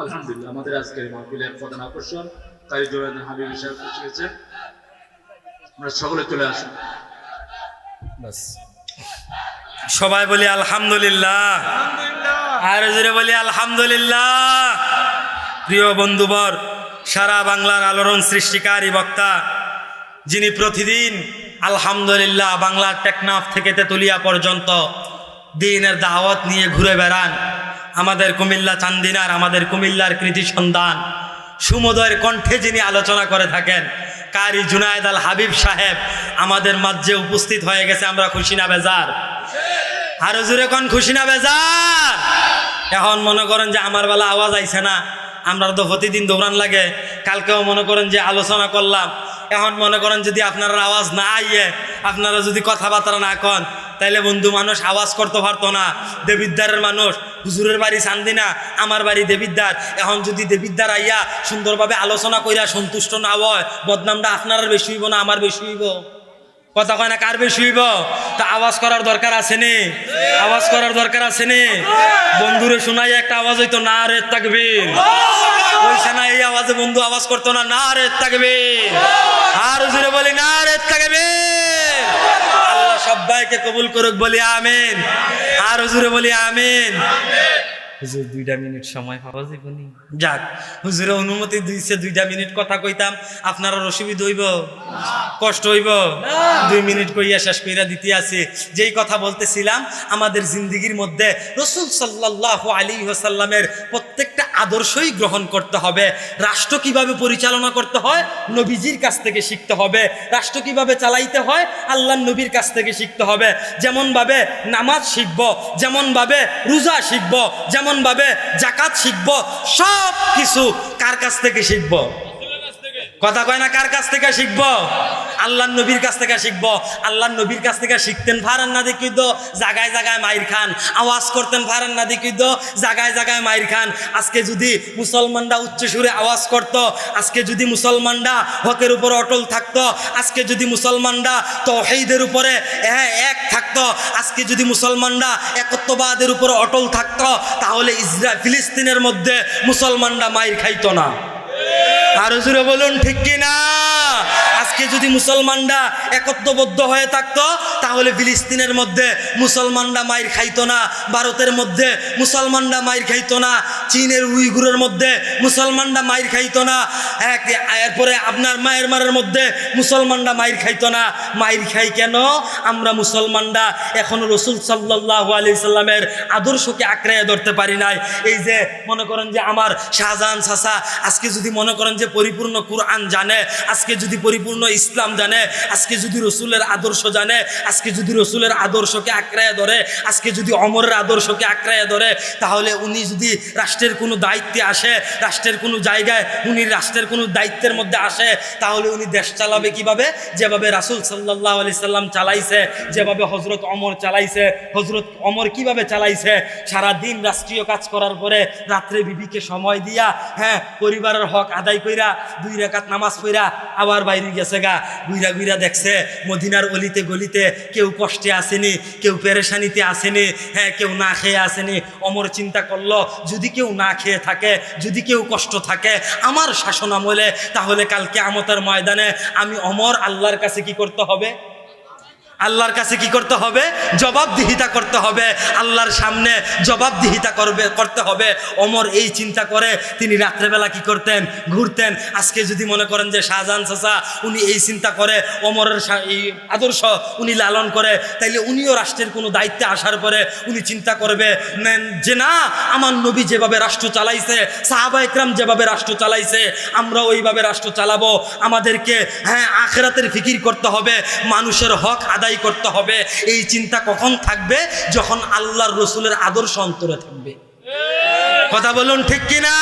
Speaker 3: আলহামদুলিল্লাহ আমাদের আজকের মাহফিলের প্রধান আকর্ষণ কারি জুনায়েদ হাবিবি সাহেব এসেছেন আমরা সকলে চলে আসুন
Speaker 1: বাস সবাই বলি আলহামদুলিল্লাহ আর জোরে বলি আলহামদুলিল্লাহ প্রিয় বন্ধুবর সারা বাংলার আলোড়ন সৃষ্টিকারী বক্তা যিনি প্রতিদিন আলহামদুলিল্লাহ বাংলার টেকনাফ থেকে তেতুলিয়া পর্যন্ত দ্বীনের দাওয়াত নিয়ে ঘুরে বেড়ান আমাদের কুমিল্লা চান্দিনার আমাদের কুমিল্লার কৃতি সন্তান সুমধুর কণ্ঠে যিনি আলোচনা করে থাকেন কারি জুনায়েদ আল হাবিব সাহেব আমাদের মাঝে উপস্থিত হয়ে গেছে আমরা খুশি না বেজার আরো জোরে কোন খুশি না বেজার? এখন মনে করেন যে আমার বেলা আওয়াজ আইছে না, আমরা তো প্রতিদিন দৌড়ান লাগে, কালকেও মনে করেন যে আলোচনা করলাম, এখন মনে করেন যদি আপনারা আওয়াজ না আইয়ে, আপনারা যদি কথাবার্তা না কন, তাইলে বন্ধু মানুষ আওয়াজ করতে পারতো না। দেবিদ্দারের মানুষ, হুজুরের বাড়ি চান্দিনা, আমার বাড়ি দেবিদ্দার। এখন যদি দেবিদ্দার আইয়া সুন্দরভাবে আলোচনা কইরা সন্তুষ্ট না হয়, বদনামটা আপনার বেশি হইব না আমার বেশি হইব? কথা কয় না, কার বেশি হইব? তা আওয়াজ করার দরকার আছে নি? আওয়াজ করার দরকার আছে নি? বন্ধুরে শোনাই একটা আওয়াজ হইতো, না রে তাকবীর। ওইছে না এই আওয়াজে বন্ধু আওয়াজ করতো না, না রে তাকবীর। আর জোরে বলি না রে তাকবীর। আল্লাহ সবাইকে কবুল করুক, বলি আমিন। আর জোরে বলি আমিন। হুজুর 2 মিনিট সময় পাওয়া যাবে নি? যাক, হুজুরে অনুমতি দিয়েছে 2 মিনিট কথা কইতাম, আপনার অসুবিধা হইব? কষ্ট হইব? 2 মিনিট কইয়া শেষ কইরা দিতে আছি। যেই কথা বলতেছিলাম, আমাদের জিন্দিগির মধ্যে রাসূল সাল্লাল্লাহু আলাইহি ওয়াসাল্লামের প্রত্যেকটা আদর্শই গ্রহণ করতে হবে। রাষ্ট্র কিভাবে পরিচালনা করতে হয় নবীজির কাছ থেকে শিখতে হবে। রাষ্ট্র কিভাবে চালাইতে হয় আল্লাহর নবীর কাছ থেকে শিখতে হবে। যেমনভাবে নামাজ শিখব, যেমনভাবে রোজা শিখব, যেমনভাবে যাকাত শিখব, সব কিছু কার কাছ থেকে শিখব? কথা কয় না, কার কাছ থেকে শিখব? আল্লাহর নবীর কাছ থেকে শিখব। আল্লাহর নবীর কাছ থেকে শিখতেন ফারান না দেখি তো জায়গায় জায়গায় মাইর খান, আওয়াজ করতেন ফারান না দেখি তো জায়গায় জায়গায় মাইর খান। আজকে যদি মুসলমানরা উচ্চ সুরে আওয়াজ করত, আজকে যদি মুসলমানরা হকের উপর অটল থাকতো, আজকে যদি মুসলমানরা তাওহীদের উপরে এক থাকতো, আজকে যদি মুসলমানরা একত্ববাদের উপর অটল থাকতো, তাহলে ফিলিস্তিনের মধ্যে মুসলমানরা মাইর খাইতো না। আরো জোরে বলুন ঠিক কি না? আজকে যদি মুসলমানরা একত্ববদ্ধ হয়ে থাকতো, তাহলে ফিলিস্তিনের মধ্যে মুসলমানরা মাইর খাইতো না, ভারতের মধ্যে মুসলমানরা মাইর খাইতো না, চীনের উইগুরের মধ্যে মুসলমানরা মাইর খাইতো না, এরপরে আপনার মায়ের মধ্যে মুসলমানরা মাইর খাইতো না। মাইর খাই কেন? আমরা মুসলমানরা এখনো রাসূল সাল্লাল্লাহু আলাইহি সাল্লামের আদর্শকে আঁকড়ে ধরতে পারি নাই। এই যে মনে করেন যে আমার শাহজাহান চাচা আজকে যদি মনে করেন যে পরিপূর্ণ কুরআন জানে, আজকে যদি পরিপূর্ণ ইসলাম জানে, আজকে যদি রসুলের আদর্শ জানে, আজকে যদি রসুলের আদর্শকে আঁকড়ে ধরে, আজকে যদি অমরের আদর্শকে আঁকড়ে ধরে, তাহলে উনি যদি রাষ্ট্রের কোনো দায়িত্বে আসে, রাষ্ট্রের কোনো জায়গায় উনি রাষ্ট্রের কোনো দায়িত্বের মধ্যে আসে, তাহলে উনি দেশ চালাবে কিভাবে? যেভাবে রাসূল সাল্লাল্লাহু আলাইহি সাল্লাম চালাইছে, যেভাবে হযরত ওমর চালাইছে। হযরত ওমর কিভাবে চালাইছে? সারা দিন রাষ্ট্রীয় কাজ করার পরে রাত্রে বিবিকে সময় দিয়া, পরিবারের হক আদায় কইরা 2 রাকাত নামাজ পড়া আবার বাইরে গেছে গা, ঘুরা ঘুরা দেখছে মদিনার অলিতে গলিতে কেউ কষ্টে আসেনি, কেউ পেরেশানিতে আসেনি, কেউ না খেয়ে আসেনি। ওমর চিন্তা করলো, যদি কেউ না খেয়ে থাকে, যদি কেউ কষ্ট থাকে আমার শাসন আমলে, তাহলে কাল কিয়ামতের ময়দানে আমি ওমর আল্লাহর কাছে কি করতে হবে? আল্লাহর কাছে কি করতে হবে? জবাবদিহিতা করতে হবে। আল্লাহর সামনে জবাবদিহিতা করতে হবে। ওমর এই চিন্তা করে তিনি রাত্রেবেলা কি করতেন? ঘুরতেন। আজকে যদি মনে করেন যে শাহজাহান চাচা উনি এই চিন্তা করে, ওমরের এই আদর্শ উনি লালন করে, তাইলে উনিও রাষ্ট্রের কোনো দায়িত্বে আসার পরে উনি চিন্তা করবে যে না, আমার নবী যেভাবে রাষ্ট্র চালাইছে, সাহাবা ইকরাম যেভাবে রাষ্ট্র চালাইছে, আমরা ওইভাবে রাষ্ট্র চালাবো। আমাদেরকে আখিরাতের ফিকির করতে হবে, মানুষের হক আদায় করতে হবে। এই চিন্তা কখন থাকবে? যখন আল্লাহর রসুলের আদর্শ অন্তরে থাকবে। কথা বলুন ঠিক কিনা?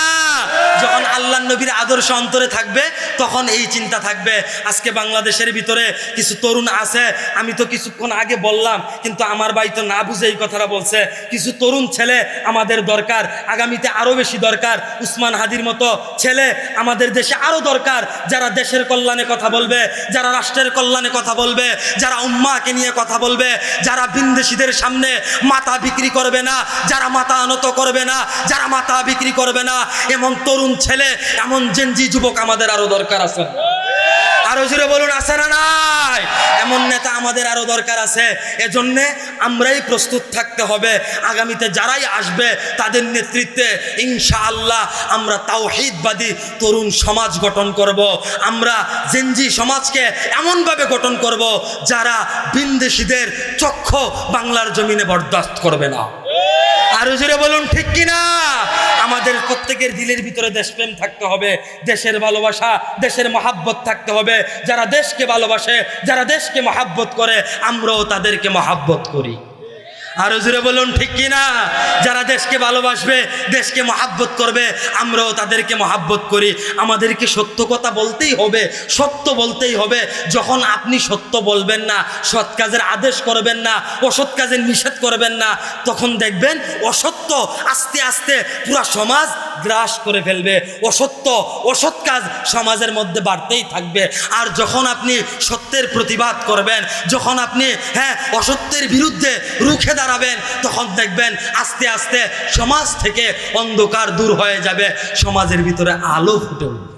Speaker 1: যখন আল্লাহর নবীর আদর্শ অন্তরে থাকবে, তখন এই চিন্তা থাকবে। আজকে বাংলাদেশের ভিতরে কিছু তরুণ আছে, আমি তো কিছুক্ষণ আগে বললাম, কিন্তু আমার ভাই তো না বুঝে এই কথাটা বলছে। কিছু তরুণ ছেলে আমাদের দরকার, আগামীতে আরো বেশি দরকার। উসমান হাদির মতো ছেলে আমাদের দেশে আরো দরকার, যারা দেশের কল্যাণে কথা বলবে, যারা রাষ্ট্রের কল্যাণে কথা বলবে, যারা উম্মাহকে নিয়ে কথা বলবে, যারা বিন্দেশীদের সামনে মাথা বিক্রি করবে না, যারা মাথা আনত করবে না, যারা মাথা বিক্রি করবে না, এমন তরুণ ছেলে, এমন জেনজি যুবক আমাদের আরো দরকার আছে। আরো জোরে বলুন, আছে না নাই? এমন নেতা আমাদের আরো দরকার আছে। এজন্যে আমরাই প্রস্তুত থাকতে হবে। আগামীতে যারাই আসবে তাদের নেতৃত্বে ইনশাআল্লাহ আমরা তাওহীদবাদী তরুণ সমাজ গঠন করব। আমরা জেনজি সমাজকে এমনভাবে গঠন করব যারা বিন্দেশীদের চক্ষু বাংলার জমিনে বরদাস্ত করবে না। আরো জোরে বলুন ঠিক কিনা? আমাদের প্রত্যেকের দিলের ভিতরে দেশপ্রেম থাকতে হবে, দেশের ভালোবাসা, দেশের মহাব্বত থাকতে হবে। যারা দেশকে ভালোবাসে, যারা দেশকে মহাব্বত করে, আমরাও তাদেরকে মহাব্বত করি। আরো জোরে বলুন ঠিক কি না? যারা দেশকে ভালোবাসবে, দেশকে মহাব্বত করবে, আমরাও তাদেরকে মহাব্বত করি। আমাদেরকে সত্য কথা বলতেই হবে, সত্য বলতেই হবে। যখন আপনি সত্য বলবেন না, সৎ কাজের আদেশ করবেন না, অসৎ কাজের নিষেধ করবেন না, তখন দেখবেন অসত্য আস্তে আস্তে পুরা সমাজ গ্রাস করে ফেলবে। অসৎ কাজ সমাজের মধ্যে বাড়তেই থাকবে। আর যখন আপনি সত্যের প্রতিবাদ করবেন, যখন আপনি অসত্যের বিরুদ্ধে রুখে দাঁড়াবেন, তখন দেখবেন আস্তে আস্তে সমাজ থেকে অন্ধকার দূর হয়ে যাবে, সমাজের ভিতরে আলো ফুটে উঠবে।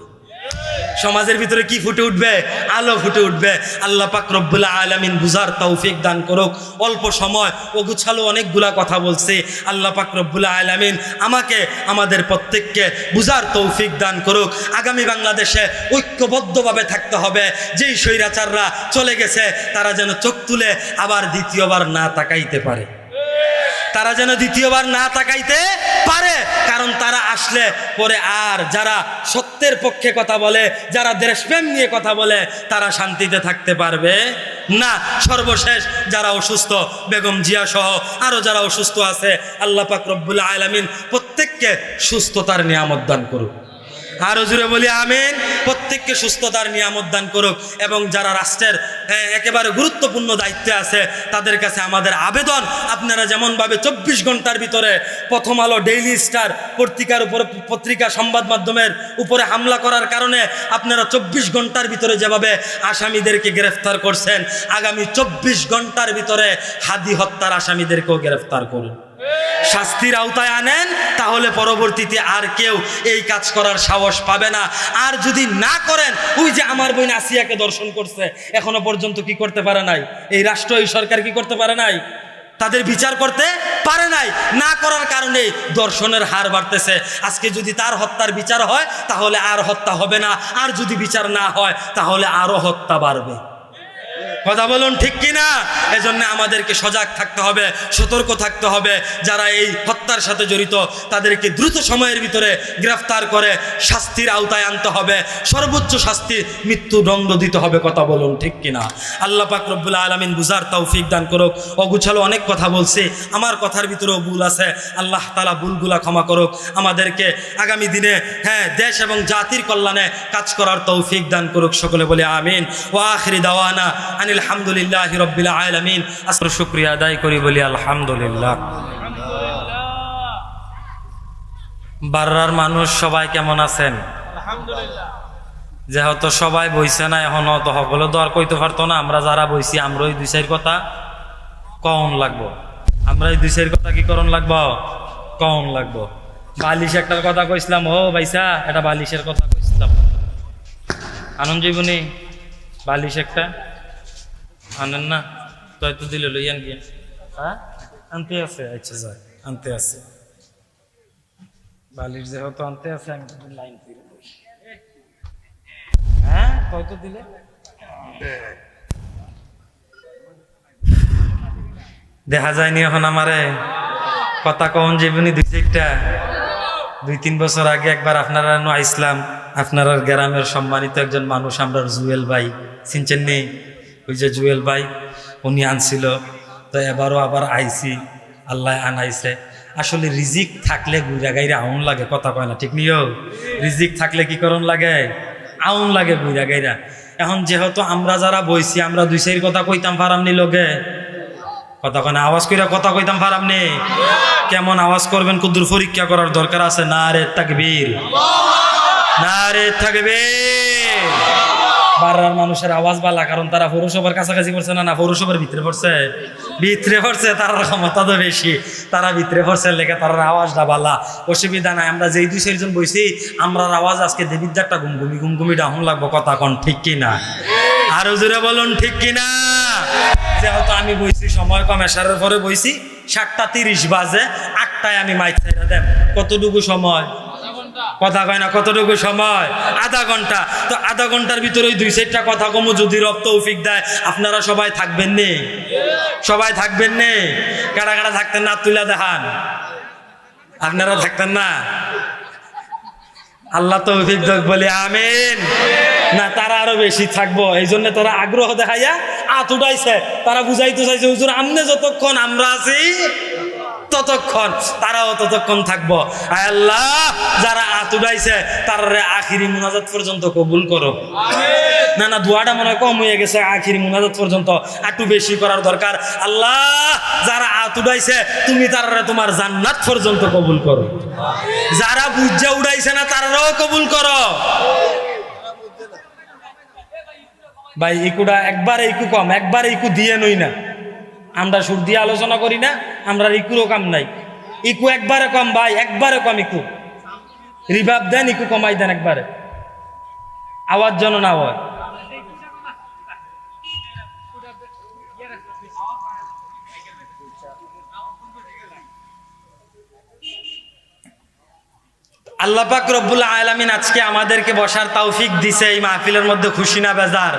Speaker 1: সমাজের ভিতরে কি ফুটে উঠবে? আলো ফুটে উঠবে। আল্লাহ পাক রব্বুল আলামিন বুঝার তৌফিক দান করুক। অল্প সময় ওগুছালো অনেকগুলা কথা বলছি। আল্লাহ পাক রব্বুল আলামিন আমাকে, আমাদের প্রত্যেককে বুঝার তৌফিক দান করুক। আগামী বাংলাদেশে ঐক্যবদ্ধভাবে থাকতে হবে। যেই স্বৈরাচাররা চলে গেছে, তারা যেন চোখ তুলে আবার দ্বিতীয়বার না তাকাইতে পারে, তারা যেন দ্বিতীয়বার না তাকাইতে পারে। কারণ তারা আসলে পরে আর যারা সত্যের পক্ষে কথা বলে, যারা দেশপ্রেম নিয়ে কথা বলে, তারা শান্তিতে থাকতে পারবে না। সর্বশেষ যারা অসুস্থ, বেগম জিয়া সহ আরো যারা অসুস্থ আছে, আল্লাহ পাক রব্বুল আলামিন প্রত্যেককে সুস্থতার নিয়ামত দান করুক। আরো জুড়ে বলি আমিন। প্রত্যেককে সুস্থতার নিয়ামত দান করুক। এবং যারা রাষ্ট্রের একেবারে গুরুত্বপূর্ণ দায়িত্বে আছে, তাদের কাছে আমাদের আবেদন, আপনারা যেমনভাবে 24 ঘন্টার ভিতরে প্রথম আলো, ডেইলি স্টার পত্রিকার উপরে, পত্রিকা সংবাদ মাধ্যমের উপরে হামলা করার কারণে আপনারা 24 ঘন্টার ভিতরে যেভাবে আসামিদেরকে গ্রেফতার করছেন, আগামী 24 ঘন্টার ভিতরে হাদি হত্যার আসামিদেরকেও গ্রেফতার করুন, শাস্তির আওতায় আনেন। তাহলে পরবর্তীতে আর কেউ এই কাজ করার সাহস পাবে না। আর যদি না করেন, ওই যে আমার বোন আসিয়াকে দর্শন করছে, এখনো পর্যন্ত কি করতে পারে নাই? এই রাষ্ট্র, এই সরকার কি করতে পারে নাই? তাদের বিচার করতে পারে নাই। না করার কারণে দর্শনের হার বাড়তেছে। আজকে যদি তার হত্যার বিচার হয়, তাহলে আর হত্যা হবে না। আর যদি বিচার না হয়, তাহলে আরো হত্যা বাড়বে। কথা বলুন ঠিক কিনা? এজন্য আমাদেরকে সজাগ থাকতে হবে, সতর্ক থাকতে হবে। যারা এই হত্যার সাথে জড়িত, তাদেরকে দ্রুত সময়ের ভিতরে গ্রেফতার করে শাস্তির আওতায় আনতে হবে। সর্বোচ্চ শাস্তি, মৃত্যুদণ্ড দিতে হবে। কথা বলুন ঠিক কিনা? আল্লাহ পাক রব্বুল আলামিন বুঝার তৌফিক দান করুক। অগুছালো অনেক কথা বলছি, আমার কথার ভিতরেও ভুল আছে। আল্লাহ তাআলা ভুলগুলা ক্ষমা করুক। আমাদেরকে আগামী দিনে দেশ এবং জাতির কল্যাণে কাজ করার তৌফিক দান করুক। সকলে বলে আমিন। ওয়া আখিরি দাওয়ানা আলহামদুলিল্লাহি রাব্বিল আলামিন। আসর শুকরিয়া আদায় করি, বলি আলহামদুলিল্লাহ। বাররার মানুষ সবাই কেমন আছেন?
Speaker 4: আলহামদুলিল্লাহ।
Speaker 1: যেহেতু সবাই বইছে না, এখনো তো সকলে তো আর কইতে পারতো না। আমরা যারা বইছি, আমরা ওই 2-4 কথা কন লাগবো। আমরা এই 2-4 কথা কি করণ লাগবো? কন লাগবো। বালিশ একটার কথা কইছিলাম, ও ভাইসা, এটা বালিশের কথা কইছিলাম। আনন্দ জীবনী বালিশ একটা আনেন না? তাই তো দিলে লইয়ান গিয়ে। হ্যাঁ, আনতে আছে। আচ্ছা যাই, আনতে আছে। বালিশ যেহেতু আনতে আছে, আমি লাইন ফিরে বসি। হ্যাঁ, তাই তো দিলে। দেখা যায়নি এখন আমারে কথা কন জীবনী 2-4টা 2-3 বছর আগে একবার আপনারা আইসলাম। আপনারা গ্রামের সম্মানিত একজন মানুষ, আমরা জুয়েল ভাই, চিনছেন নি? ওই যে জুয়েল ভাই, উনি আনছিল। তো এবারও আবার আইছি, আল্লাহ আনাইছে। আসলে রিজিক থাকলে গুইরা গাইরে আউন লাগে, কথা কয় না, ঠিক নিও? রিজিক থাকলে কি করণ লাগে? আউন লাগে গুইরা গাইরা। এখন যেহেতু আমরা যারা বইছি, আমরা 2-4 কথা কইতাম পারামনি লগে, কথা কয় না, আওয়াজ কইরা কথা কইতাম পারামনি। কেমন আওয়াজ করবেন কুদুর পরীক্ষা করার দরকার আছে। নারে তাকবীর, নারে তাকবীর। বাররার মানুষের আওয়াজ বালা, কারণ তারা পৌরসভার কাছাকাছি পড়ছে না, পৌরসভার ভিতরে পড়ছে, তারার ক্ষমতা তো বেশি, তারা ভিতরে পড়ছে লেগে তার আওয়াজটা বালা। অসুবিধা নাই। আমরা যেই 2-4 জন বইছি, আমরা আওয়াজ আজকে দেবিদ্যারটা ঘুমঘুমি ডাউন লাগবো। কথা কন ঠিক কিনা? আরো জোরে বলুন ঠিক কিনা? যেহেতু আমি বইছি সময় কম, এশারের পরে বইছি, 7:30 বাজে, 8টায় আমি মাইক ছাইরা দেব। কতটুকু সময়? কথা কয় না, কতটুকু সময়? আধা ঘন্টা। তো আধা ঘন্টার ভিতরে 2-4টা কথা কমু, যদি রব তৌফিক দেয়। আপনারা সবাই থাকবেন নে? সবাই থাকবেন নে? কারা কারা থাকতেন না তুইলা দেখান। আপনারা থাকতেন না? আল্লাহ তৌফিক দেখ, বলে আমিন। না, তারা আরো বেশি থাকবো, এই জন্য তারা আগ্রহ দেখাইয়া হাত উঠাইছে, তারা বুঝাইতে চাইছে হুজুর আমনে যতক্ষণ আমরা আছি ততক্ষণ তারাও ততক্ষণ থাকবো। আয় আল্লাহ, যারা হাত উঠাইছে তারা আখিরি মুনাজাত পর্যন্ত কবুল করো। না না, দোয়াটা মনে হয় কম হয়ে গেছে, আখিরি মুনাজাত পর্যন্ত একটু বেশি করার দরকার। আল্লাহ, যারা হাত উঠাইছে তুমি তারা তোমার জান্নাত পর্যন্ত কবুল করো। যারা বুঝা উঠাইছে না তারাও কবুল করো। ভাই ইকুটা একবার ইকু কম, একবার ইকু দিয়ে নই না, আমরা সুর দিয়ে আলোচনা করি না, আমরা ইকুরও কাম নাই। ইকু একবারে কম ভাই, একবারে কম ইকু। রিভাব দেন, ইকু কমাই দেন একবারে, আওয়াজ যেন না হয়। আল্লাহ পাক রব্বুল আলামিন আজকে আমাদেরকে বসার তৌফিক দিছে। এই মাহফিলের মধ্যে খুশি না বেজার?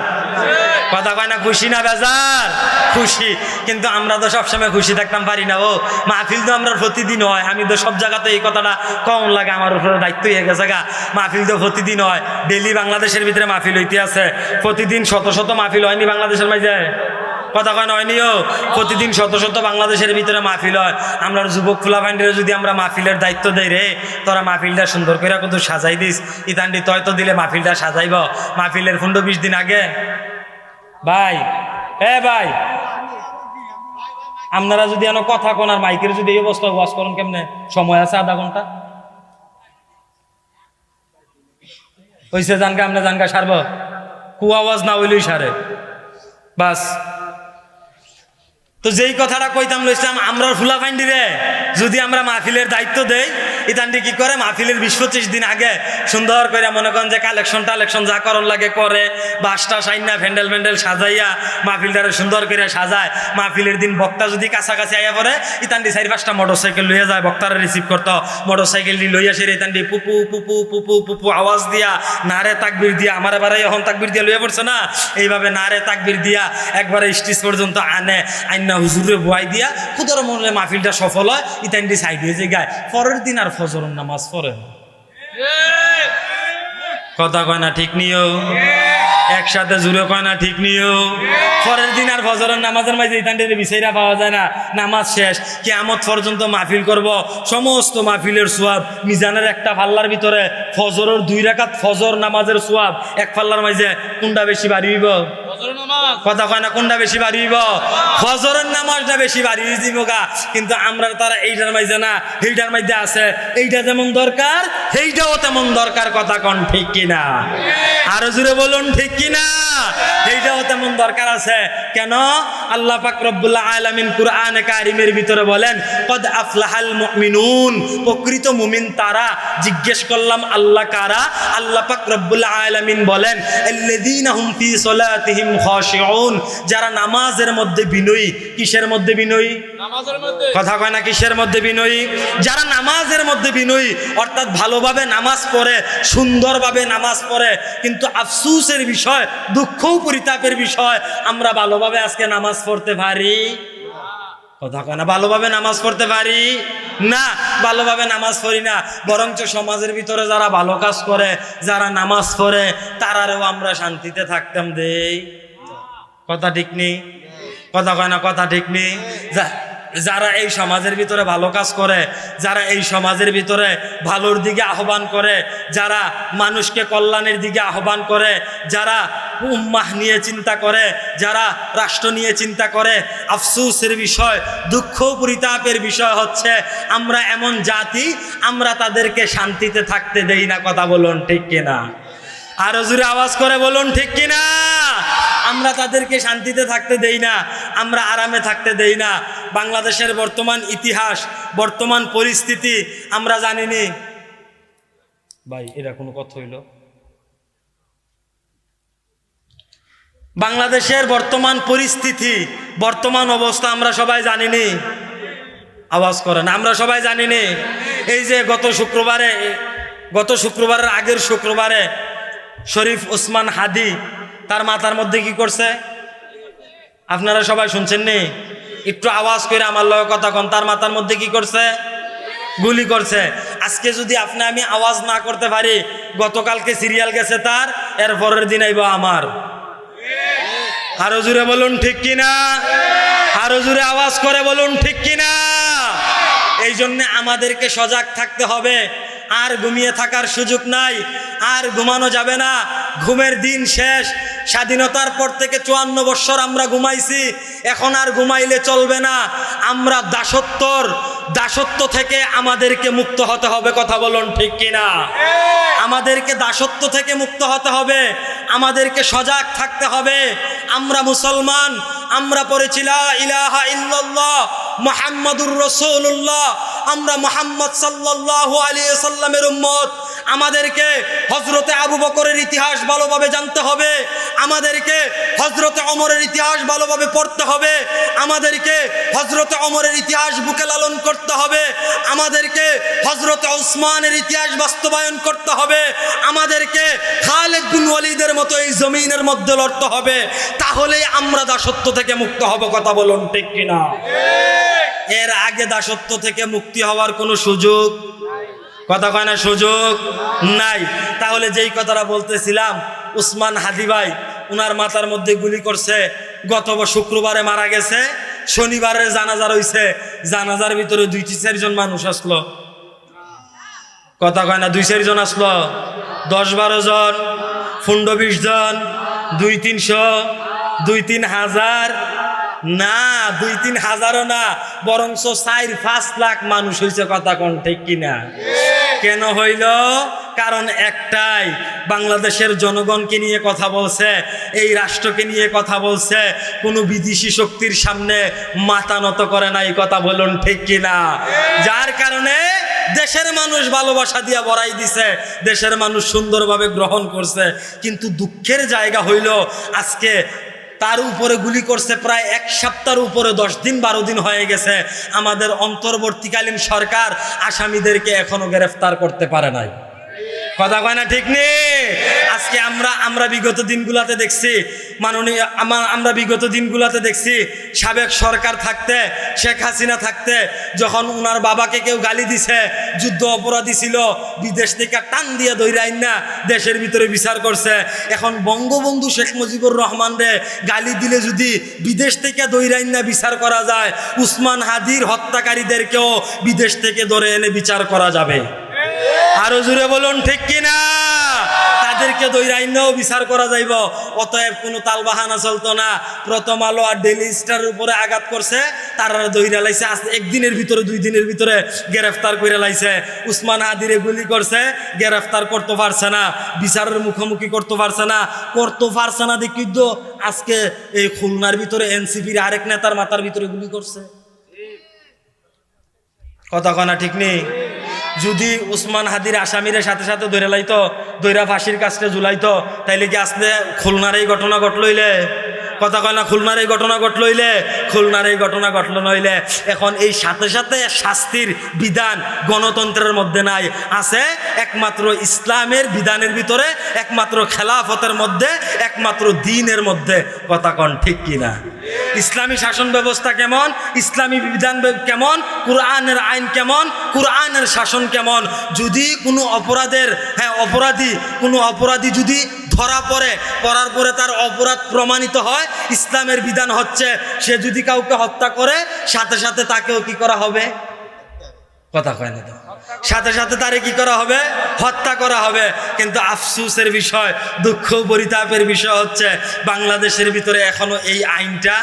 Speaker 1: কথা কয় না, খুশি না বেজার? খুশি। কিন্তু আমরা তো সবসময় খুশি থাকতাম পারি না। ও মাহফিল তো আমরা প্রতিদিন হয়, আমি তো সব জায়গাতে এই কথাটা কম লাগে, আমার উপরে দায়িত্ব হয়ে গেছে গা। মাহফিল তো প্রতিদিন হয়, ডেলি বাংলাদেশের ভিতরে মাহফিল হইতে আছে। প্রতিদিন শত শত মাহফিল হয়নি বাংলাদেশের মাঝে? কথা কয় হয়নিও? প্রতিদিন শত শত বাংলাদেশের ভিতরে মাহফিল হয়। আমরা যুবক খোলা ফান্ডিরে যদি আমরা মাহফিলের দায়িত্ব দেই, রে তোরা মাহফিলটা সুন্দর করে কিন্তু সাজাই দিস, ইতান্ডি তয় তো দিলে মাহফিলটা সাজাইব। মাহফিলের 15-20 দিন আগে ভাই, ভাই আপনারা যদি এনে কথা কোন আর মাইকের যদি এই অবস্থা ওয়াজ করেন কেমনে? সময় আছে আধা ঘন্টা হয়েছে, জানগা আমরা জানগা সারব, কুয়াওয়াজ না হইলেই সারে বাস। তো যেই কথাটা কইতাম লইছিলাম, আমরা ফুলা ফাইন্ডি রে যদি আমরা মাহফিলের দায়িত্ব দেই, ইতান্ডি কি করে মাহফিলের 20-25 দিন আগে সুন্দর করে মনে করেন যে কালেকশন যা করণ লাগে করে, বাসটা সাইনা ফ্যান্ডেল সাজাইয়া মাহফিলটারে সুন্দর করে সাজায়। মাহফিলের দিন বক্তা যদি কাছাকাছি আইয়া পড়ে, ইতান্ডি 4-5টা মোটরসাইকেল লইয়া যায় বক্তারা রিসিভ করতো। মোটরসাইকেল লইয়া সেরে ইতান্ডি পুপু পুপু পুপু পুপু আওয়াজ দিয়া, নারে তাকবির দিয়া, আমার এবারে এখন তাকবির দিয়া লইয়া পড়ছে না, এইভাবে নারে তাকবির দিয়া একবারে স্টেজ পর্যন্ত আনে, আইনা হুজুরে বয়াই দিয়া খুদর মনে মাহফিলটা সফল হয়। ইতান্ডি সাইড হয়ে যে গায়, পরের দিন আর ফজরের নামাজ পড়ে। কথা কয় না ঠিক নিও? একসাথে জুড়ে কয় না ঠিক নিও? পরের দিন আর ফজরের নামাজের মাঝে ইতান্ডিতে বিচাইরা পাওয়া যায় না। নামাজ শেষ, কিয়ামত পর্যন্ত মাহফিল করব, সমস্ত মাহফিলের সোয়াব মিজানের একটা পাল্লার ভিতরে। ফজরের 2 রাকাত ফজর নামাজের সোয়াব এক পাল্লার মাঝে কোনটা বেশি বাড়িব? কথা কয় না, কোনটা বেশি বাড়িব? ফজরের নামাজটা বেশি বাড়িয়ে দিব গা। কিন্তু আমরা তারা এইটার মাঝে না, এইটার মধ্যে আছে। এইটা যেমন দরকার এইটাও তেমন দরকার। কথা কন ঠিক কিনা? আরো জোরে বলুন ঠিক কিনা? এইটাও তেমন দরকার আছে। কেন? আল্লাহ পাক রব্বুল আলামিন কুরআনে কারিমের ভিতরে বলেন, কদ আফলাহাল মুমিনুন, প্রকৃত মুমিন তারা। জিজ্ঞেস করলাম আল্লাহ কারা? আল্লাহ পাক রব্বুল আলামিন বলেন, আল্লাযীনা হুম ফি সলাতিহিম খাশিউন, যারা নামাজের মধ্যে বিনয়ী। কিসের মধ্যে বিনয়ী? নামাজের মধ্যে। কথা কয় না, কিসের মধ্যে বিনয়ী? যারা নামাজের মধ্যে বিনয়ী, অর্থাৎ ভালোভাবে নামাজ পড়ে, সুন্দরভাবে নামাজ পড়ে। কিন্তু আফসোসের বিষয়, দুঃখ পরিতাপের বিষয়, আমরা ভালোভাবে আজকে নামাজ পড়তে পারি? কথা কয় না, ভালোভাবে নামাজ পড়তে পারি না? ভালোভাবে নামাজ পড়ি না, বরঞ্চ সমাজের ভিতরে যারা ভালো কাজ করে, যারা নামাজ পড়ে, তারারেও আমরা শান্তিতে থাকতাম দেই। কথা ঠিক নেই? কথা কয় না, কথা ঠিক নেই? যারা এই সমাজের ভিতরে ভালো কাজ করে, যারা এই সমাজের ভিতরে ভালোর দিকে আহ্বান করে, যারা মানুষকে কল্যাণের দিকে আহ্বান করে, যারা উম্মাহ নিয়ে চিন্তা করে, যারা রাষ্ট্র নিয়ে চিন্তা করে, আফসোসের বিষয়, দুঃখ পরিতাপের বিষয় হচ্ছে আমরা এমন জাতি, আমরা তাদেরকে শান্তিতে থাকতে দেই না। কথা বলুন ঠিক কিনা? আরো জোরে আওয়াজ করে বলুন ঠিক কিনা? আমরা তাদেরকে শান্তিতে থাকতে দেই না, আমরা আরামে থাকতে দেই না। বাংলাদেশের বর্তমান ইতিহাস, বর্তমান পরিস্থিতি আমরা জানিনি ভাই। এটা কোনো কথা হইল? বাংলাদেশের বর্তমান পরিস্থিতি, বর্তমান অবস্থা আমরা সবাই জানিনি। আওয়াজ করেন, আমরা সবাই জানিনি। এই যে গত শুক্রবারের আগের শুক্রবারে শরীফ ওসমান হাদি তার মাথার মধ্যে কি করছে আপনারা সবাই শুনছেন নি? একটু আওয়াজ করে আমার লগে কথা কন। তার মাথার মধ্যে কি করছে? গুলি করছে। আজকে যদি আপনি আমি আওয়াজ না করতে পারি, গতকালকে সিরিয়াল গেছে তার, এর পরের দিন আইব আমার। আরো জোরে বলুন ঠিক কিনা, আরো জোরে আওয়াজ করে বলুন ঠিক কিনা। এই জন্য আমাদেরকে সজাগ থাকতে হবে। আর ঘুমিয়ে থাকার সুযোগ নাই, আর ঘুমানো যাবে না। ঘুমের দিন শেষ। স্বাধীনতার পর থেকে 54 বছর আমরা ঘুমাইছি, এখন আর ঘুমাইলে চলবে না। আমরা দাসত্ব থেকে আমাদেরকে মুক্ত হতে হবে। কথা বলুন ঠিক কিনা। আমাদেরকে দাসত্ব থেকে মুক্ত হতে হবে, আমাদেরকে সজাগ থাকতে হবে। আমরা মুসলমান, আমরা পড়েছি লা ইলাহা ইল্লাল্লাহ মুহাম্মাদুর রাসূলুল্লাহ, আমরা মুহাম্মদ সাল্লাল্লাহু আলাইহি ওয়াসাল্লামের উম্মত। আমাদেরকে হযরতে আবু বকরের ইতিহাস ভালোভাবে জানতে হবে, আমাদেরকে হযরতে ওমরের ইতিহাস ভালোভাবে পড়তে হবে, আমাদেরকে হযরতে ওমরের ইতিহাস বুকে লালন করতে হবে, আমাদেরকে হযরতে ওসমানের ইতিহাস বাস্তবায়ন করতে হবে, আমাদেরকে খালিদ বিন ওয়ালিদের মতো এই জমিনের মধ্যে লড়তে হবে। তাহলেই আমরা দাসত্ব থেকে মুক্ত হব। কথা বলুন ঠিক কিনা। এর আগে দাসত্ব থেকে মুক্তি হওয়ার কোনো সুযোগ, কথা কয় না, সুযোগ নাই। তাহলে যেই কথাটা বলতেছিলাম, উসমান হাদি ভাই উনার মাথার মধ্যে গুলি করছে, গত শুক্রবারে মারা গেছে, শনিবারের জানাজা রইছে, জানাজার ভিতরে 2-4 জন মানুষ আসলো। কথা কয় না, 2-4 জন আসলো, 10-12 জন, 15-20 জন, 2-300, 2-3 হাজার না, 2-3 হাজারও না, বরঞ্চ 4-5 লাখ মানুষ হয়েছে। কথা কোন ঠিক কিনা। কেন হইল? কারণ একটাই, বাংলাদেশের জনগণকে নিয়ে কথা বলছে, এই রাষ্ট্রকে নিয়ে কথা বলছে, কোনো বিদেশি শক্তির সামনে মাথা নত করে নাই। কথা বলুন ঠিক কিনা। যার কারণে দেশের মানুষ ভালোবাসা দিয়া বড়াই দিছে, দেশের মানুষ সুন্দরভাবে গ্রহণ করছে। কিন্তু দুঃখের জায়গা হইল আজকে তার উপরে গুলি করছে প্রায় 1 সপ্তাহের উপরে, 10 দিন 12 দিন হয়ে গেছে। আমাদের অন্তর্বর্তীকালীন সরকার আসামিদেরকে এখনো গ্রেফতার করতে পারে নাই। কথা কয় না ঠিক নেই। আজকে আমরা বিগত দিনগুলাতে দেখছি, মাননীয় আমরা বিগত দিনগুলাতে দেখছি, সাবেক সরকার থাকতে, শেখ হাসিনা থাকতে, যখন ওনার বাবাকে কেউ গালি দিছে, যুদ্ধ অপরাধী ছিল, বিদেশ থেকে টান দিয়ে ধইরাইন না দেশের ভিতরে বিচার করছে। এখন বঙ্গবন্ধু শেখ মুজিবুর রহমান রে গালি দিলে যদি বিদেশ থেকে ধইরাইন না বিচার করা যায়, উসমান হাদির হত্যাকারীদেরকেও বিদেশ থেকে ধরে এনে বিচার করা যাবে। আরো জোরে বলুন ঠিক কিনা। তাদেরকে দৈরাইন্যও বিচার করা যাইব। অতএব কোনো তালবাহানা চলতো না। প্রথম আলো আর ডেইলি স্টারের উপরে আঘাত করছে, তারা দৈরা লাইছে, একদিনের ভিতরে 2 দিনের ভিতরে গ্রেফতার করে লাইছে। উসমান হাদিরে গুলি করছে, গ্রেফতার করতে পারছে না, বিচারের মুখোমুখি করতে পারছে না দেখি তো আজকে এই খুলনার ভিতরে এনসিপির আরেক নেতার মাথার ভিতরে গুলি করছে। কথা কনা ঠিক নেই। যদি উসমান হাদির আসামিরে সাথে সাথে ধরে লাইতো, দৈরা ফাঁসির কাছে ঝুলাইতো, তাইলে কি আসলে খুলনার এই ঘটনা ঘটলইলে? কথা কয় না, খুলনার এই ঘটনা ঘটলইলে? খুলনার এই ঘটনা ঘটল নইলে। এখন এই সাথে সাথে শাস্তির বিধান গণতন্ত্রের মধ্যে নাই, আছে একমাত্র ইসলামের বিধানের ভিতরে, একমাত্র খেলাফতের মধ্যে, একমাত্র দ্বীনের মধ্যে। কথা কন ঠিক কিনা। ইসলামী শাসন ব্যবস্থা কেমন, ইসলামী বিধান কেমন, কুরআনের আইন কেমন, কুরআনের শাসন কেমন। যদি কোনো অপরাধী যদি ধরা পড়ার পরে তার অপরাধ প্রমাণিত হয়, ইসলামের বিধান হচ্ছে সে যদি কাউকে হত্যা করে, সাথে সাথে তাকেও কি করা হবে? কথা কয় না তো, সাথে সাথে তারে কি করা হবে? হত্যা করা হবে। কিন্তু আফসোসের বিষয়, দুঃখ পরিতাপের বিষয় হচ্ছে বাংলাদেশের ভিতরে এখনো এই আইনটা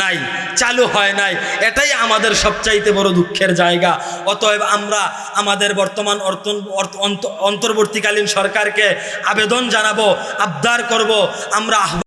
Speaker 1: নাই, চালু হয় নাই। এটাই আমাদের সবচাইতে বড় দুঃখের জায়গা। অতএব আমরা আমাদের বর্তমান অন্তর্বর্তীকালীন সরকারকে আবেদন জানাবো, আবদার করব, আমরা